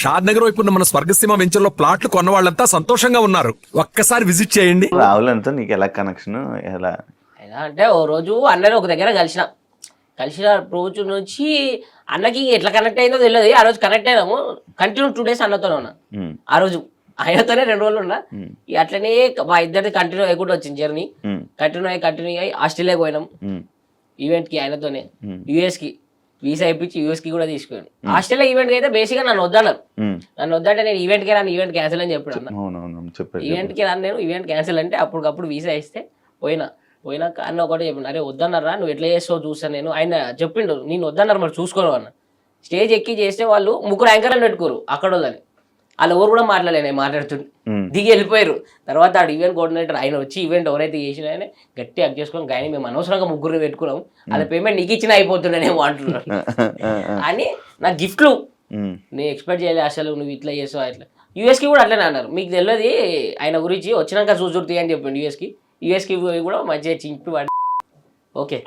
షాద్ నగర్ వైపు ఉన్న మన స్వర్గసీమ వెంచర్ లో ప్లాట్లు కొన్న వాళ్ళంతా సంతోషంగా ఉన్నారు. ఒక్కసారి విజిట్ చేయండి. రాహుల్ అంతా నీకు ఎలా కనెక్షన్ ఎలా అంటే ఓ రోజు అన్నని ఒక దగ్గర కలిసిన రోజు నుంచి అన్నకి ఎట్లా కనెక్ట్ అయిందో తెలియదు. ఆ రోజు కనెక్ట్ అయినాము. కంటిన్యూ 2 days అన్నతోనే ఉన్నా. ఆ రోజు ఆయనతోనే 2 రోజులు ఉన్నా. అట్లనే మా ఇద్దరిది కంటిన్యూ అయ్యకుండా వచ్చింది జర్నీ. కంటిన్యూ అయ్యి ఆస్ట్రేలియాకి పోయినాం ఈవెంట్ కి ఆయనతోనే. యుఎస్ కి వీసా ఇప్పించి యుఎస్ కి కూడా తీసుకున్నాను. ఆస్ట్రేలియా ఈవెంట్ కి అయితే బేసిక్ గా నన్ను వద్దన్నారు. నన్ను వద్దంటే నేను ఈవెంట్ కి రాను, ఈవెంట్ క్యాన్సిల్ అని చెప్పాడు అన్న. ఈవెంట్ కి రాను నేను, ఈవెంట్ క్యాన్సిల్ అంటే అప్పటికప్పుడు వీసా ఇస్తే పోయినాక అన్న ఒకటి చెప్పిండు, అరే వద్దన్నారా నువ్వు ఎట్లా చేస్తావు చూసాను నేను. ఆయన చెప్పిండు నేను వద్దన్నారు మరి చూసుకోను అన్న. స్టేజ్ ఎక్కి చేస్తే వాళ్ళు 3 యాంకర్లు పెట్టుకోరు అక్కడ వాళ్ళని. వాళ్ళు ఎవరు కూడా మాట్లాడలేను మాట్లాడుతుండే దిగి వెళ్ళిపోయారు. తర్వాత ఆడు ఈవెంట్ కోఆర్డినేటర్ ఆయన వచ్చి ఈవెంట్ ఎవరైతే చేసిన ఆయన గట్టి అక్ చేసుకొని కానీ మేము అనవసరంగా 3 పెట్టుకున్నాం, వాళ్ళ పేమెంట్ నీకు ఇచ్చినా అయిపోతున్నానేమో అంటున్నారు అని. నా గిఫ్ట్లు నేను ఎక్స్పెక్ట్ చేయలేదు అసలు, నువ్వు ఇట్లా చేసావు అట్లా. యూఎస్కి కూడా అట్లనే అన్నారు, మీకు తెలియదు ఆయన గురించి వచ్చినాక చూసుర్తి అని చెప్పిండు. యూఎస్కి కూడా మంచిగా చింపి వాడి ఓకే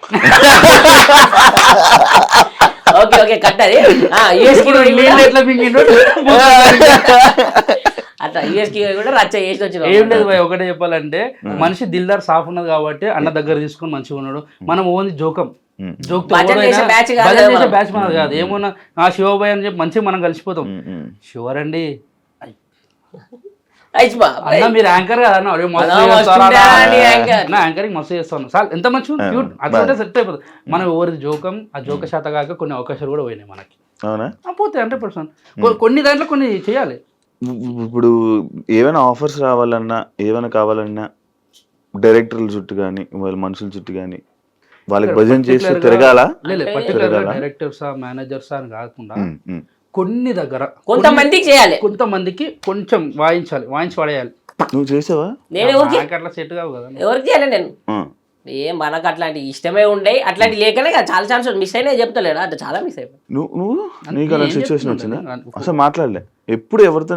ఓకే ఓకే కట్టది అట్లా యూఎస్కి కూడా రచ్చ చేసి వచ్చిన. ఏం లేదు భయ్, ఒకటే చెప్పాలంటే మనిషి దిల్దార్ సాఫ్ ఉన్నది కాబట్టి అన్న దగ్గర తీసుకుని మంచిగా ఉన్నాడు. మనం ఓన్లీ జోకం బ్యాచ్ మనది కాదు. ఏమన్నా ఆ శివబాయ్ అని చెప్పి మంచిగా మనం కలిసిపోతాం. షూర్ అండి అన్న మీరు యాంకర్ కదా అన్న, యాంకరింగ్ మస్తు చేస్తాను సార్, ఎంత మంచి క్యూట్ అట్లా సెట్ అయిపోతుంది. మనం ఎవరిది జోకం ఆ జోక శాత కాక కొన్ని అవకాశాలు కూడా పోయినాయి మనకి. పోతే 100% కొన్ని దాంట్లో కొన్ని చేయాలి. ఇప్పుడు ఏమైనా ఆఫర్స్ రావాలన్నా ఏమైనా కావాలన్నా డైరెక్టర్ల చుట్టూ కానీ వాళ్ళ మనుషుల చుట్టూ కానీ వాళ్ళకి భజన చేసి తిరగాల. పర్టికులర్ డైరెక్టర్సా మేనేజర్సా అని కాకుండా కొన్ని దగ్గర కొంతమందికి చేయాలి, కొంతమందికి కొంచెం వాయించి పడేయాలి. నువ్వు చేసావా? అట్లా సెట్ కావు కదా. ఎవరికి చేయాలి నేను మనకు అట్లాంటి ఇష్టమే ఉండే, అట్లాంటి లేకనే కదా చాలా ఛాన్స్ మిస్ అయినా చెప్తలేడు. అంటే చాలా మిస్ అయిపోయి. నువ్వు నీకు అలా సిచ్యువేషన్ వచ్చిందా? అసలు మాట్లాడలే ఎప్పుడు ఎవరితో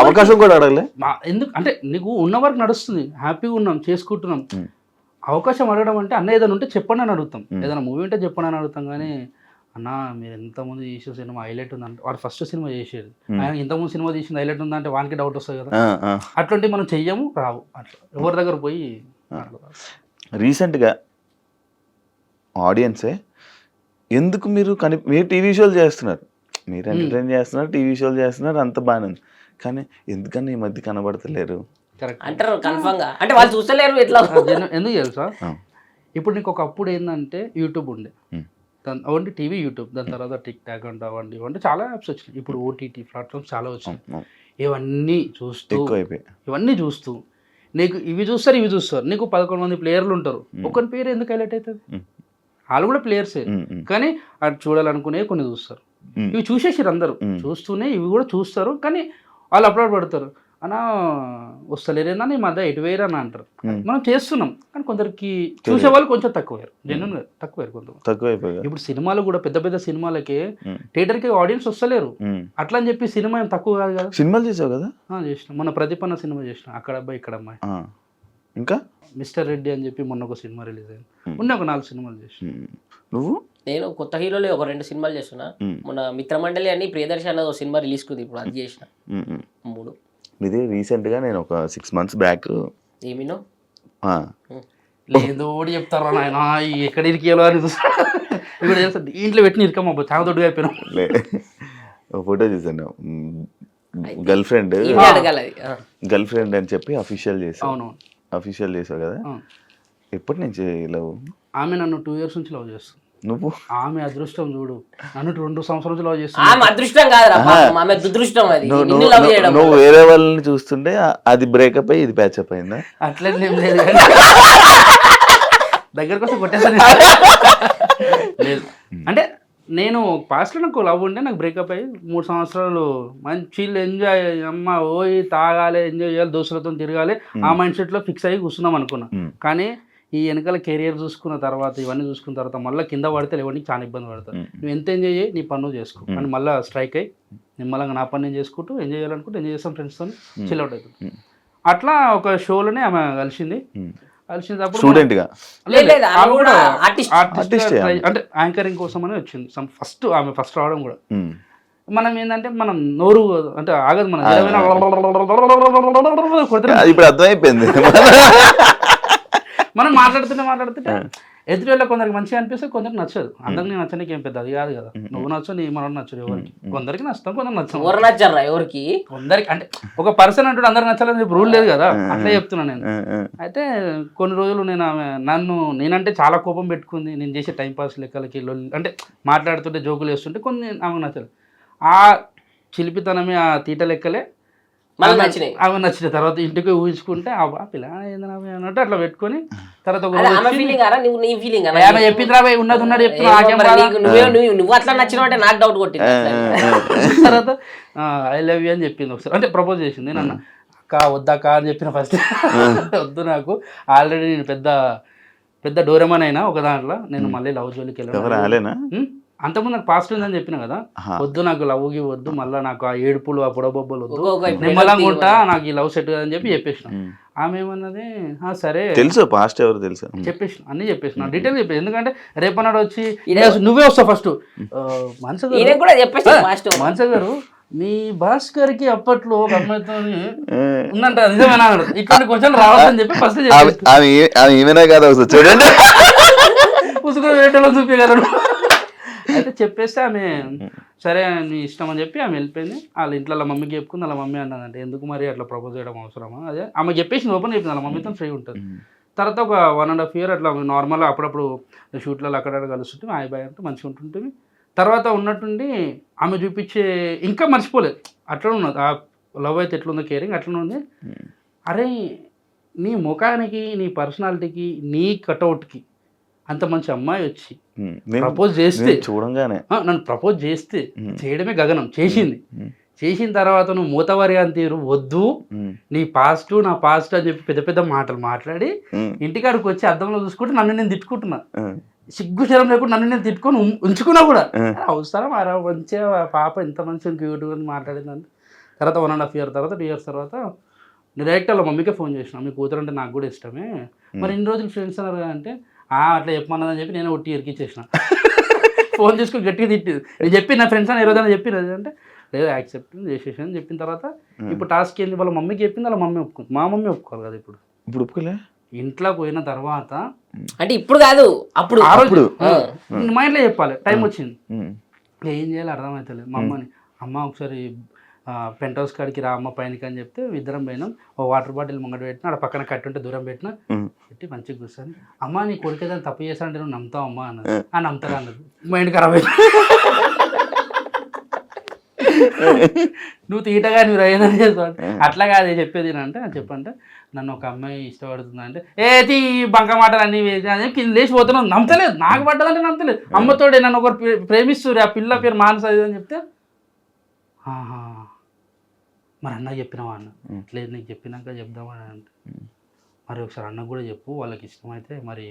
అవకాశం కూడా అడగలే. ఎందుకు అంటే నీకు ఉన్న వరకు నడుస్తుంది, హ్యాపీగా ఉన్నాం, చేసుకుంటున్నాం. అవకాశం అడగడం అంటే అన్న ఏదైనా ఉంటే చెప్పండి అని అడుగుతాం, ఏదైనా మూవీ ఉంటే చెప్పండి అని అడుగుతాం. కానీ అన్న మీరు ఎంతమంది చేసే సినిమా హైలైట్ ఉందంటే వాడు ఫస్ట్ సినిమా చేసేది, ఆయన ఇంతకుముందు సినిమా తీసింది హైలైట్ ఉందంటే వానికి డౌట్ వస్తుంది కదా. అట్లాంటివి మనం చెయ్యము, రావు. అట్లా ఎవరి దగ్గర పోయి రీసెంట్గా ఆడియన్సే ఎందుకు మీరు టీవీ షోలు చేస్తున్నారు, మీరు ఎంటర్టైన్ చేస్తున్నారు, టీవీ షోలు చేస్తున్నారు, అంత బాగానే ఉంది. కానీ ఎందుకన్నా ఈ మధ్య కనబడతలేరు అంటారు కన్ఫర్మ్ గా. అంటే వాళ్ళు చూస్తలేరు ఎట్లా. ఎందుకు తెలుసా, ఇప్పుడు నీకు ఒకప్పుడు ఏంటంటే యూట్యూబ్ ఉండే, అవండి టీవీ యూట్యూబ్, దాని తర్వాత టిక్ టాక్ అంటే అవండి ఇవంటే చాలా యాప్స్ వచ్చినాయి. ఇప్పుడు ఓటీటీ ప్లాట్ఫామ్స్ చాలా వచ్చినాయి. ఇవన్నీ చూస్తూ నీకు ఇవి చూస్తారు. నీకు 11 మంది ప్లేయర్లు ఉంటారు, ఒకరి పేరు ఎందుకు హైలైట్ అవుతుంది? వాళ్ళు కూడా ప్లేయర్సే, కానీ అది చూడాలనుకునే కొన్ని చూస్తారు. ఇవి చూసేసారు అందరూ, చూస్తూనే ఇవి కూడా చూస్తారు. కానీ వాళ్ళు అప్లోడ్ పడతారు, అన్నా వస్తలేరేనా నీ మధ్య ఎటు వేయరు అని అంటారు. మనం చేస్తున్నాం కానీ కొందరికి చూసే వాళ్ళు కొంచెం తక్కువయ్యారు, జెన్యున్గా తక్కువయ్యారు కొంత. ఇప్పుడు సినిమాలు కూడా పెద్ద పెద్ద సినిమాలకి థియేటర్కి ఆడియన్స్ వస్తలేరు. అట్లా అని చెప్పి సినిమా ఏం తక్కువ కాదు కదా. సినిమాలు చేసావు కదా? చేసిన మొన్న ప్రతిపన్న సినిమా చేసిన, అక్కడ అబ్బాయి ఇక్కడ అమ్మాయి, ఇంకా మిస్టర్ రెడ్డి అని చెప్పి మొన్న ఒక సినిమా రిలీజ్ అయింది. ఉన్న ఒక 4 సినిమాలు చేసిన. నువ్వు? నేను కొత్త హీరోలు ఒక 2 సినిమాలు చేస్తున్నా. మొన్న మిత్రమండలి అని ప్రియదర్శి అన్నది ఒక సినిమా రిలీజ్ కుంది, ఇప్పుడు అది చేసిన 3. ఇది రీసెంట్గా నేను ఒక 6 months బ్యాక్ ఏమినో లేదు ఓడి చెప్తారా నాయన ఎక్కడ ఇరికేలో అని ఇప్పుడు ఇంట్లో పెట్టిన ఇరికమ్మా చాలా దొడ్డుగా అయిపోయినా. ఫోటో చూసాను, గర్ల్ ఫ్రెండ్ అని చెప్పి అఫీషియల్ చేసావు కదా. ఎప్పటి నుంచి లవ్? ఆమె నన్ను 2 years నుంచి లవ్ చేస్తాను. నువ్వు? ఆమె అదృష్టం చూడు, నన్ను 2 సంవత్సరాల నుంచి లవ్ చేస్తాను. నువ్వు వేరే వాళ్ళని చూస్తుంటే అది బ్రేకప్ అయ్యి ఇది ప్యాచప్ అయిందా? అట్లనే ఏం లేదు, దగ్గరకు వస్తే కొట్టేసాను. లేదు అంటే నేను పాస్ట్లో నాకు లవ్ ఉంటే నాకు బ్రేకప్ అయ్యి 3 సంవత్సరాలు మంచి ఎంజాయ్, అమ్మ పోయి తాగాలి, ఎంజాయ్ చేయాలి, దోస్తులతో తిరగాలి, ఆ మైండ్ సెట్లో ఫిక్స్ అయ్యి కూర్చున్నాం అనుకున్నా. కానీ ఈ వెనకాల కెరియర్ చూసుకున్న తర్వాత ఇవన్నీ చూసుకున్న తర్వాత మళ్ళీ కింద పడితే లేవడానికి చాలా ఇబ్బంది పడతారు. నువ్వు ఎంత ఎంజాయ్ చేయి, నీ పన్ను చేసుకో అని మళ్ళీ స్ట్రైక్ అయ్యి నిమ్మలంగా నా పని నేను చేసుకుంటూ ఎంజాయ్ చేయాలనుకుంటే ఎంజాయ్ చేస్తాం, ఫ్రెండ్స్తో చిల్ అవుట్ అవుతుంది. అట్లా ఒక షోలోనే ఆమె కలిసినప్పుడు అంటే యాంకరింగ్ కోసం అని వచ్చింది. ఫస్ట్ రావడం కూడా మనం ఏంటంటే మనం నోరు అంటే ఆగదు మనం కొడుతున్నాం. అది ఇప్పుడు అర్థమైపోయింది. మనం మాట్లాడుతుంటే ఎదుటి వాళ్ళ కొందరికి మంచిగా అనిపిస్తే కొందరికి నచ్చదు. అందరికి నచ్చడానికి ఏం పెద్ద అది కాదు కదా. నువ్వు నచ్చు నీ మనం నచ్చదు ఎవరికి. కొందరికి నచ్చుతాం, కొందరికి నచ్చం. ఎవరు నచ్చారా ఎవరికి? కొందరికి అంటే ఒక పర్సన్ అంటూ అందరికి నచ్చాలని రూల్ లేదు కదా, అట్లా చెప్తున్నా నేను. అయితే కొన్ని రోజులు నేనంటే చాలా కోపం పెట్టుకుంది. నేను చేసే టైంపాస్ లెక్కలకి అంటే మాట్లాడుతుంటే జోకులు వేస్తుంటే కొన్ని ఆమెకు నచ్చదు. ఆ చిలిపితనమే ఆ తీట లెక్కలే మళ్ళీ నచ్చినాయి. అవి నచ్చిన తర్వాత ఇంటికి ఊహించుకుంటే ఆ పిల్ల అన్నట్టు అట్లా పెట్టుకొని తర్వాత చెప్పింది రాబోయే ఉన్నది ఉన్నది నువ్వు అట్లా నచ్చిన అంటే నాకు డౌట్ కొట్టింది. తర్వాత ఐ లవ్ యూ అని చెప్పింది ఒకసారి, అంటే ప్రపోజ్ చేసింది. నేను అన్న అక్క వద్దక్క అని చెప్పిన ఫస్ట్. వద్దు, నాకు ఆల్రెడీ నేను పెద్ద డోరెమాన్ అయినా ఒక దాంట్లో, నేను మళ్ళీ లవ్ జోలికి వెళ్ళాను. అంతకుముందు నాకు పాజిటివ్ ఉందని చెప్పిన కదా, వద్దు నాకు లవ్కి వద్దు, మళ్ళీ నాకు ఆ ఏడుపులు ఆ పొడబొబ్బలు వద్దు, నిమ్మలంగా ఉంటా, నాకు ఈ లవ్ సెట్ కదని చెప్పి చెప్పేసిన. ఆమె ఏమన్నది సరే తెలుసు పాస్ట్ ఎవరు తెలుసు చెప్పేసిన, అన్ని చెప్పేసిన, డీటెయిల్ చెప్పేసి. ఎందుకంటే రేపన్నాడు వచ్చి నువ్వే వస్తావు ఫస్ట్. మనస గారు మీ భాస్కర్ కి అప్పట్లో ఒక అమ్మాయితో ఉందంట, నిజమేనా ఇట్లాంటి క్వశ్చన్ రావద్దని చెప్పి ఫస్ట్ ఏమైనా కాదు చూడండి పుస్తకం వేటలో చూపించగలరు. అయితే చెప్పేస్తే ఆమె సరే నీ ఇష్టం అని చెప్పి ఆమె వెళ్ళిపోయింది. వాళ్ళ ఇంట్లో వాళ్ళ మమ్మీకి చెప్పుకుంది. వాళ్ళ మమ్మీ అన్నదంటే ఎందుకు మరి అట్లా ప్రపోజ్ చేయడం అవసరమా, అదే ఆమె చెప్పేసి ఓపెన్ చెప్పింది. వాళ్ళ మమ్మీతో ఫ్రీ ఉంటుంది. తర్వాత ఒక 1.5 year అట్లా నార్మల్గా అప్పుడప్పుడు షూట్లలో అక్కడ కలుస్తుంటే హాయ్ బాయ్ అంటే మంచిగా ఉంటుంటుంది. తర్వాత ఉన్నట్టుండి ఆమె చూపించే ఇంకా మర్చిపోలేదు, అట్లా ఉన్నది ఆ లవ్ అయితే ఎట్లుందో కేరింగ్ అట్లనే ఉంది. అరే నీ ముఖానికి, నీ పర్సనాలిటీకి, నీ కటౌట్కి అంత మంచి అమ్మాయి వచ్చి ప్రపోజ్ చేస్తే చూడంగానే నన్ను ప్రపోజ్ చేస్తే చేయడమే గగనం. చేసిన తర్వాత నువ్వు మూతవారి అని తీరు వద్దు, నీ పాస్ట్ నా పాస్ట్ అని చెప్పి పెద్ద పెద్ద మాటలు మాట్లాడి ఇంటికాడికి వచ్చి అద్దంలో చూసుకుంటే నన్ను నేను తిట్టుకుంటున్నా, సిగ్గు శరం లేకుండా నన్ను నేను తిట్టుకొని ఉంచుకున్నా కూడా అవసరం. అలా మంచిగా పాప ఎంత మంచిగా క్యూట్గా మాట్లాడిందని. తర్వాత 1.5 year తర్వాత 2 years తర్వాత డైరెక్ట్ వాళ్ళ మమ్మీకే ఫోన్ చేసిన, మీ కూతురు అంటే నాకు కూడా ఇష్టమే, మరి ఇన్ని రోజులు ఫ్రెండ్స్ అన్నారు అంటే అట్లా చెప్పమన్నదని చెప్పి నేను ఒట్టి ఇరికిచ్చేసిన. ఫోన్ తీసుకొని గట్టిగా తిట్టింది. నేను చెప్పి నా ఫ్రెండ్స్ అని ఈరోజు చెప్పినది అంటే లేదు యాక్సెప్ట్ చేసేసాను అని చెప్పిన తర్వాత ఇప్పుడు టాస్క్ ఏంది, వాళ్ళ మమ్మీకి చెప్పింది, వాళ్ళ మమ్మీ ఒప్పుకుంది. మా మమ్మీ ఒప్పుకోవాలి కదా ఇప్పుడు ఒప్పుకోలే. ఇంట్లో పోయిన తర్వాత అంటే ఇప్పుడు కాదు అప్పుడు ఆ రోజు మా ఇంట్లో చెప్పాలి, టైం వచ్చింది. ఏం చేయాలి అర్థమవుతలేదు. మా అమ్మని అమ్మ ఒకసారి పెంట్ హౌస్ కాడికి రా అమ్మ పైనకి అని చెప్తే ఇద్దరం పోయినాం. ఓ వాటర్ బాటిల్ ముంగట పెట్టినా, అక్కడ పక్కన కట్టి ఉంటే దూరం పెట్టినా, పెట్టి మంచిగా కూర్చొని అమ్మ నీ కొడుకు ఏదైనా తప్పు చేస్తానంటే నువ్వు నమ్ముతావు అమ్మ అన్నది. నమ్ముతారా అన్నది. మైండ్ ఖరాబ్ అయింది. నువ్వు తీటగా నువ్వు రైదని చేస్తావు. అట్లా కాదు చెప్పేది అంటే చెప్పంటే నన్ను ఒక అమ్మాయి ఇష్టపడుతుందా అంటే ఏది బంక మాటలు అన్నీ వేసి లేచిపోతున్నావు. నమ్మతలేదు, నాకు పడ్డదంటే నమ్మతలేదు. అమ్మతోడే నన్ను ఒకరు ప్రేమిస్తుంది, ఆ పిల్ల పేరు మానస అని చెప్తే మరి అన్నకు చెప్పినావా అన్న, లేదు నీకు చెప్పినాక చెప్దామని అంటే మరి ఒకసారి అన్నకు కూడా చెప్పు, వాళ్ళకి ఇష్టమైతే మరి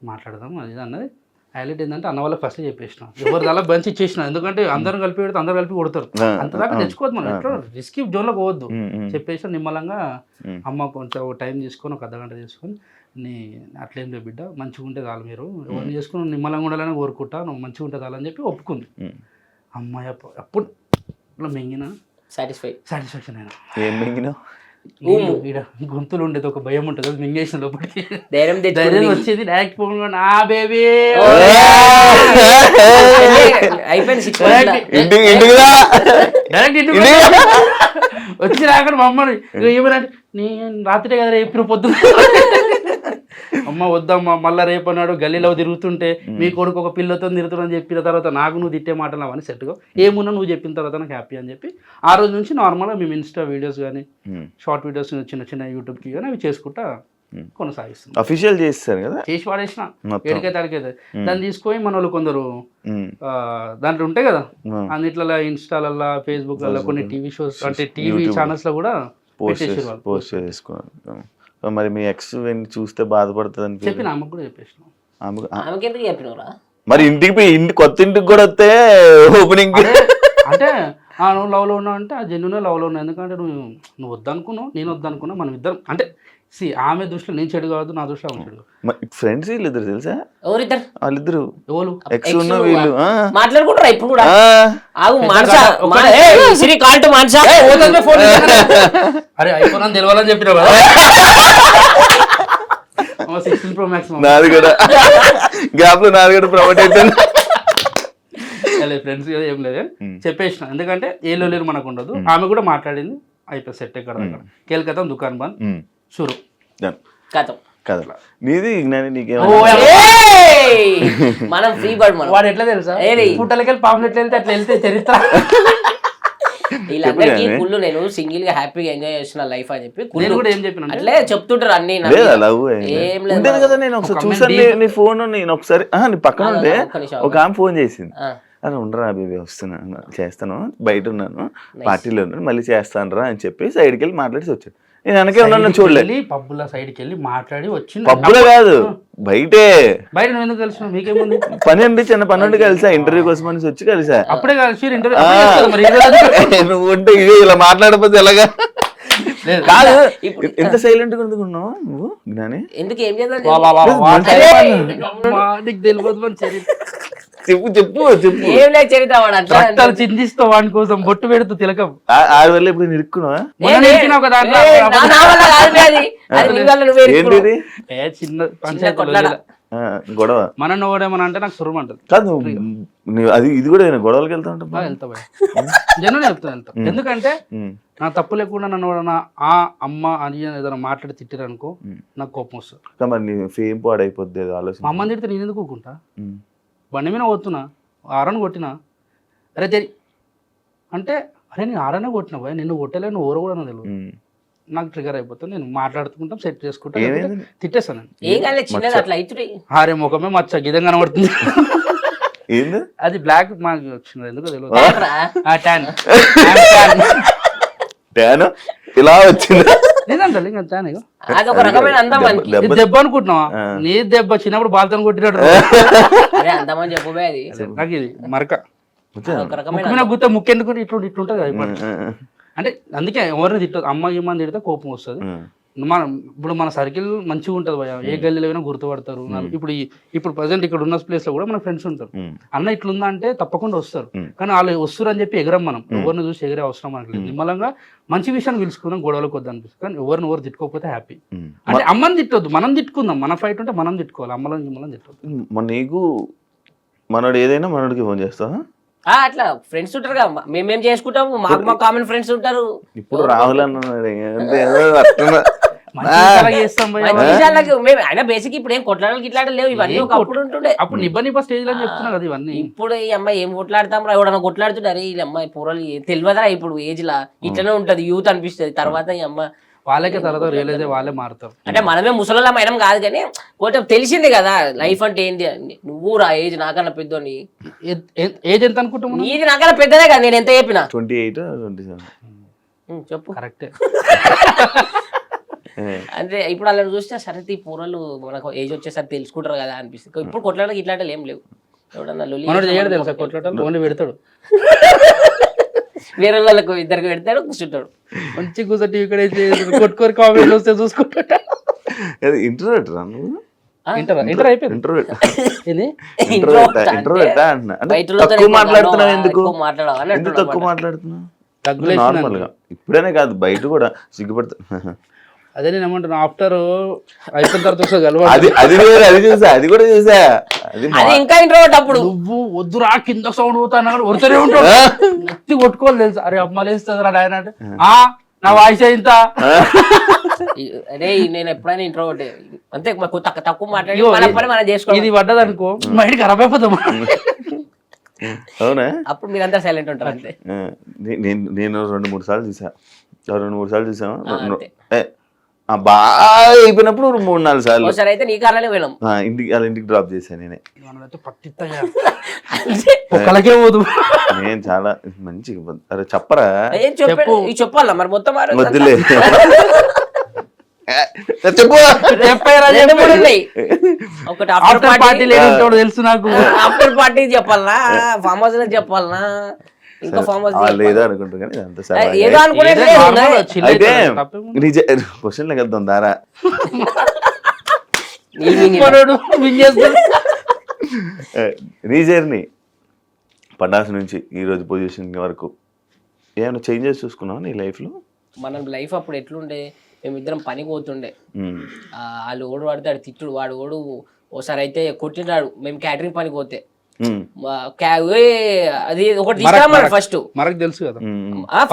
మాట్లాడదాం అది అన్నది. హైలైట్ ఏంటంటే అన్న వాళ్ళకి ఫస్ట్ చెప్పేసిన, ఎవరు అలా బంచి ఇచ్చేసిన. ఎందుకంటే అందరం కలిపి పెడితే అందరు కలిపి కొడతారు, అంతదాకా తెచ్చుకోవద్దు మనం, ఎట్లా రిస్కీ జోన్లో పోవద్దు. చెప్పేసిన నిమ్మలంగా అమ్మ కొంచెం టైం తీసుకొని ఒక అర్ధగంట తీసుకొని నీ అట్లేం లేదు బిడ్డ, మంచిగా ఉంటే చాలు, మీరు ఎవరిని చేసుకుని నిమ్మలంగా ఉండాలని కోరుకుంటా, నువ్వు మంచిగా ఉంటే చాలని చెప్పి ఒప్పుకుంది. అమ్మాయి అప్పుడు ఇట్లా మింగిన సాటిస్ఫాక్షన్ అయినా. ఏం మింగినావు? గొంతులు ఉండేది ఒక భయం ఉంటుంది, మింగేసిన లోపలికి ధైర్యం వచ్చేది. డైరెక్ట్ ఫోన్ ఆ బేబీ డైరెక్ట్ వచ్చి రాకుండా మా అమ్మని ఏమనంటే నేను రాత్రి కదా రేపు పొద్దున్న అమ్మ వద్దమ్మా మళ్ళీ రేపు అన్నాడు గల్లీలో తిరుగుతుంటే మీ కొడుకు ఒక పిల్లతో తిరుగుతుందని చెప్పిన తర్వాత నాకు నువ్వు తిట్టే మాటలు అవన్నీ సెట్గా ఏమున్నా నువ్వు చెప్పిన తర్వాత నాకు హ్యాపీ అని చెప్పి ఆ రోజు నుంచి నార్మల్గా మేము ఇన్స్టా వీడియోస్ కానీ షార్ట్ వీడియోస్ చిన్న చిన్న యూట్యూబ్కి కానీ అవి చేసుకుంటా కొనసాగిస్తున్నాం. అఫీషియల్ చేస్తారు కదా, చేసి వాడేసిన ఏడికైతే అడిగైతే దాన్ని తీసుకొని మన వాళ్ళు కొందరు దాంట్లో ఉంటాయి కదా అన్నిట్లలో ఇన్స్టాలల్లో ఫేస్బుక్లలో కొన్ని టీవీ షోస్ అంటే టీవీ ఛానల్స్ లో కూడా పోస్ట్ చేసుకున్నారు. మరి మీ ఎక్స్ చూస్తే బాధపడుతుంది చెప్పిన ఆమెకు కూడా చెప్పేసిన. మరి ఇంటికి పోయి కొత్త ఇంటికి కూడా వస్తే ఓపెనింగ్ అంటే నువ్వు లవ్లో ఉన్నావు అంటే ఆ జెన్యున్ లవ్లో ఉన్నావు. ఎందుకంటే నువ్వు వద్దనుకున్నావు, నేను వద్దనుకున్నా, మనం ఇద్దరం అంటే ఆమె దృష్టిలో నేను చెడు కావద్దు, నా దృష్టిలో ఆమె చెడు. ఫ్రెండ్స్ వీళ్ళిద్దరు తెలుసా, ఎవరిద్దరు వాళ్ళిద్దరు ఎవరు ఎక్స్ ఉన్న వీళ్ళు. మాట్లాడుకుంటారా ఇప్పుడు కూడా? ఆ. ఆగు మానసా, శ్రీ కాల్ టు మానసా. అరే ఐఫోన్ అని తెలవాలని చెప్పినావు కదా. 16 Pro Max నాది కూడా గ్యాప్ లో నాది కూడా ప్రమోట్ అయిపోయింది. ఫ్రెండ్స్ ఏం లేదు చెప్పేసిన, ఎందుకంటే ఏ లేరు మనకు ఉండదు. ఆమె కూడా మాట్లాడింది, అయిపోయి సెట్ ఎక్కడ కేల్కతా దుకాన్ బంద్ షురు కథం కదా. నీది జ్ఞాని నీకేమో మనం ఫ్రీ బర్డ్ మనం. వాడు ఎట్లా తెలుసా, పుట్టలకెళ్ళి పాంప్లెట్లు వెళ్తే అట్లా వెళ్తే చరిత్ర. వీళ్ళందరికీ కుళ్ళు నేను సింగిల్ గా హ్యాపీగా ఎంజాయ్ చేస్తున్న లైఫ్ అని చెప్పి నేను కూడా ఏం చెప్పిన అట్లే చెప్తుంటారు అన్ని. లేదా లవ్ ఏం ఉండేది లేదు కదా. నేను ఒకసారి చూసాను నీ ఫోన్, నేను ఒకసారి నీ పక్కన ఉంటే ఒక ఆమె ఫోన్ చేసింది. అరే ఉండరా బేబీ వస్తున్నాను, చేస్తాను, బయట ఉన్నాను, పార్టీలో ఉన్నాను, మళ్ళీ చేస్తాను రా అని చెప్పి సైడ్కి వెళ్ళి మాట్లాడి వచ్చాడు. నేను వెనకే ఉన్నాను, చూడలేదు. పబ్బుల సైడ్కి వెళ్ళి మాట్లాడి వచ్చింది. పబ్బులో కాదు, బయటే. బయట నువ్వు ఎందుకు కలిసిన, మీకేముంది పని ఉండి చిన్న పని ఉండి కలిసా, ఇంటర్వ్యూ కోసం అని వచ్చి కలిసా. అప్పుడే కలిసి నువ్వు ఉంటే ఇది ఇలా మాట్లాడకపోతే ఎలాగా కాదు. ఎంత సైలెంట్ గా ఎందుకున్నావు నువ్వు జ్ఞాని? ఎందుకు ఏం చేద్దాం? చెప్పు చెప్పు చెప్పు. ఏం లేదు చరిత్ర వాడు అట్లా రక్తాలు చిందిస్తావు వాడి కోసం, బొట్టు పెడుతూ తిలకం. ఆడి వల్ల ఇప్పుడు నిరుక్కున్నావా? ఏంటిది చిన్న పంచాయతీ గొడవ? మన ఓడేమని అంటే నాకు సురం అంటది కాదు. అది ఇది కూడా గొడవలకి వెళ్తా ఉంటా, వెళ్తా జనం వెళ్తా. ఎందుకంటే నా తప్పు లేకుండా నన్ను ఎవడన్నా ఆ అమ్మ అని ఏదైనా మాట్లాడి తిట్టిరనుకో నాకు కోపం వస్తుంది. మరి నీ ఫేమ్ పాడైపోద్ది ఆలోచన. మా అమ్మని తిడితే నేను ఎందుకు ఊకుంటా? బండి మీద పోతున్నా, ఆరని కొట్టినా, అరే తెరి అంటే అరే నేను ఆరనే కొట్టినా పోయా, నిన్ను కొట్టలేను, ఓర కూడా తెలియదు. నాకు ట్రిగర్ అయిపోతుంది, నేను మాట్లాడుకుంటాం, సెట్ చేసుకుంటాను, తిట్టేస్తాను. అరే ముఖమే మచ్చ గిదంగా కనబడుతుంది. అది బ్లాక్ మాకు వచ్చింది, ఎందుకో తెలియదు. ఇలా వచ్చింది దెబ్బ అనుకుంటున్నావా? నీ దెబ్బ చిన్నప్పుడు బాల్తో కొట్టినట్టు అందమని చెప్పబోయేది నాకు ఇది మరక గుత్త ముక్కెందుకు ఇట్లుంటది కదా. అంటే అందుకే ఎవరిని తిట్టదు, అమ్మ ఏమని తిడితే కోపం వస్తుంది. ఇప్పుడు మన సర్కిల్ మంచిగా ఉంటుంది భయ, ఏ గల్లీలో అయినా గుర్తుపడతారు. ఇప్పుడు ప్రజెంట్ ఇక్కడ ఉన్న ప్లేస్ లో కూడా మన ఫ్రెండ్స్ ఉంటారు. అన్న ఇట్లుందా అంటే తప్పకుండా వస్తారు, కానీ వాళ్ళు వస్తారు అని చెప్పి ఎగరం. మనం ఎవరిని చూసి ఎగిరే అవసరం మనకి లేదు. నిమ్మలంగా మంచి విషయాన్ని పిలుచుకుందాం, గొడవలకు వద్దు అనిపిస్తుంది. కానీ ఎవరు తిట్టుకోకపోతే హ్యాపీ. అంటే అమ్మని తిట్టొద్దు, మనం తిట్టుకుందాం. మన ఫైట్ ఉంటే మనం తిట్టుకోవాలి, అమ్మలని మిమ్మల్ని తిట్టొద్దు. నీకు మనోడు ఏదైనా మనోడికి ఫోన్ చేస్తావా? అట్లా ఫ్రెండ్స్ ఉంటారు కదా, మేమేం చేసుకుంటాము, మాకు కామన్ ఫ్రెండ్స్ ఉంటారు. ఇప్పుడు రాహుల్ అన్నాడు అయినా బేసిక్ ఇప్పుడు ఏం కొట్లాడలు గిట్లాడలు లేవు, ఇవన్నీ ఒకప్పుడు ఉంటుండే. అప్పుడు నిబ్బ స్టేజ్ లో చెప్తున్నా కదా ఇవన్నీ. ఇప్పుడు ఈ అమ్మాయి ఏం కొట్లాడతాం రా, ఎవడన్నా కొట్లాడుతుంటారు. ఈ అమ్మాయి పూరలు తెలియదురా, ఇప్పుడు ఏజ్ లా ఇట్లనే ఉంటది, యూత్ అనిపిస్తుంది. తర్వాత ఈ అమ్మాయి వాళ్ళకే తర్వాత రియలైజ్ అయ్యి వాళ్ళే మారుతారు. అంటే మనమే ముసలిం అయినా కాదు, కానీ కొంచెం తెలిసింది కదా లైఫ్ అంటే ఏంటి అని. నువ్వు రా ఏజ్ నాకన్నా పెద్దోని, ఏజ్ ఎంత అనుకుంటున్నావు? నీది నాకన్నా పెద్దదే కదా, నేను ఎంత చెప్పినా. 28 or 27 చెప్పు కరెక్టే. అంటే ఇప్పుడు అలా చూస్తే సరే ఈ పూరలు మనకు ఏజ్ వచ్చేసరికి తెలుసుకుంటారు కదా అనిపిస్తుంది. ఇప్పుడు కొట్లాడకి ఇట్లాంటి ఏం లేవు. ఎవడన్నా తెలుసా కొట్లాటలు ఓన్లీ పెడతాడు, వేరే వాళ్ళకు ఇద్దరికి పెడతాడు, కూర్చుంటాడు మంచి కూర్చొని ఇక్కడ కొట్టుకోరు, కామెంట్లు వస్తే చూసుకుంటాడు. ఇంటర్వ్యూట్ అయిపోయింది. తక్కువ మాట్లాడుతున్నావు, ఎందుకు తక్కువ మాట్లాడుతున్నావు? నార్మల్ గా ఇప్పుడేనే కాదు, బయట కూడా సిగ్గుపడతా. అదే నేను ఏమంటున్నా, ఆఫ్టర్ అయిపోయిన తర్వాత అది కూడా చూసా. ఇంకా ఇంట్రోవర్ట్. అప్పుడు నువ్వు వద్దురా కింద సౌండ్ పోతాను వరుతూనే ఉంటాడు, నెత్తి కొట్టుకోవాలి తెలుసు. అరే అమ్మ లేస్తుంది రా ఆయన అంటే నా వాయిస్ ఇంత. అరే నేను ఎప్పుడైనా ఇంట్రోవర్ట్ అంతే, తక్కువ మాట్లాడి మనం చేసుకోవాలి. ఇది పడ్డది అనుకో మైండ్ ఖరాబ్ అయిపోతాం. అవునా? అప్పుడు మీరంతా సైలెంట్ ఉంటారు అంతే. నేను 2-3 సార్లు చూసాము. బాగా అయిపోయినప్పుడు 3-4 సార్లు అయితే నీ కారణాలే వెళ్ళాం, ఇంటికి డ్రాప్ చేశాను నేనే. ఒక్కలకే పోదు. నేను చాలా మంచిగా అరే చెప్పరా చెప్పాలా మరి మొత్తం వద్దులే చెప్పు. ఒకటి ఆఫ్టర్ పార్టీ తెలుసు నాకు, ఆఫ్టర్ పార్టీ చెప్పాలనా, ఫామ్ హౌస్ లో చెప్పాలనా, ఇంకా ఫామ్ హౌస్ వాళ్ళు ఏదో అనుకుంటారు కానీ ఇదంతా సరదాగా. ఏదో అనుకునేది లేదు. normal chill అయితే అవుతారు, తప్పేముంది? క్వశ్చన్లోకి వెళ్తాం దారా. మనోడు win చేస్తాడు. రీజర్ని పటాస్ నుంచి ఈ రోజు పొజిషన్ వరకు ఏమైనా చేంజెస్ చూసుకున్నావా నీ లైఫ్లో? మనం లైఫ్ అప్పుడు ఎట్లుండే, మేమిద్దరం పనికి పోతుండే, వాళ్ళు ఓడు వాడితే ఆడు తిట్టుడు, వాడు ఓడు ఓసారి అయితే కొట్టినాడు మేము క్యాటరింగ్ పనికి పోతే. అది ఒకటి తీసుకురామన్నాడు ఫస్ట్, మనకు తెలుసు కదా.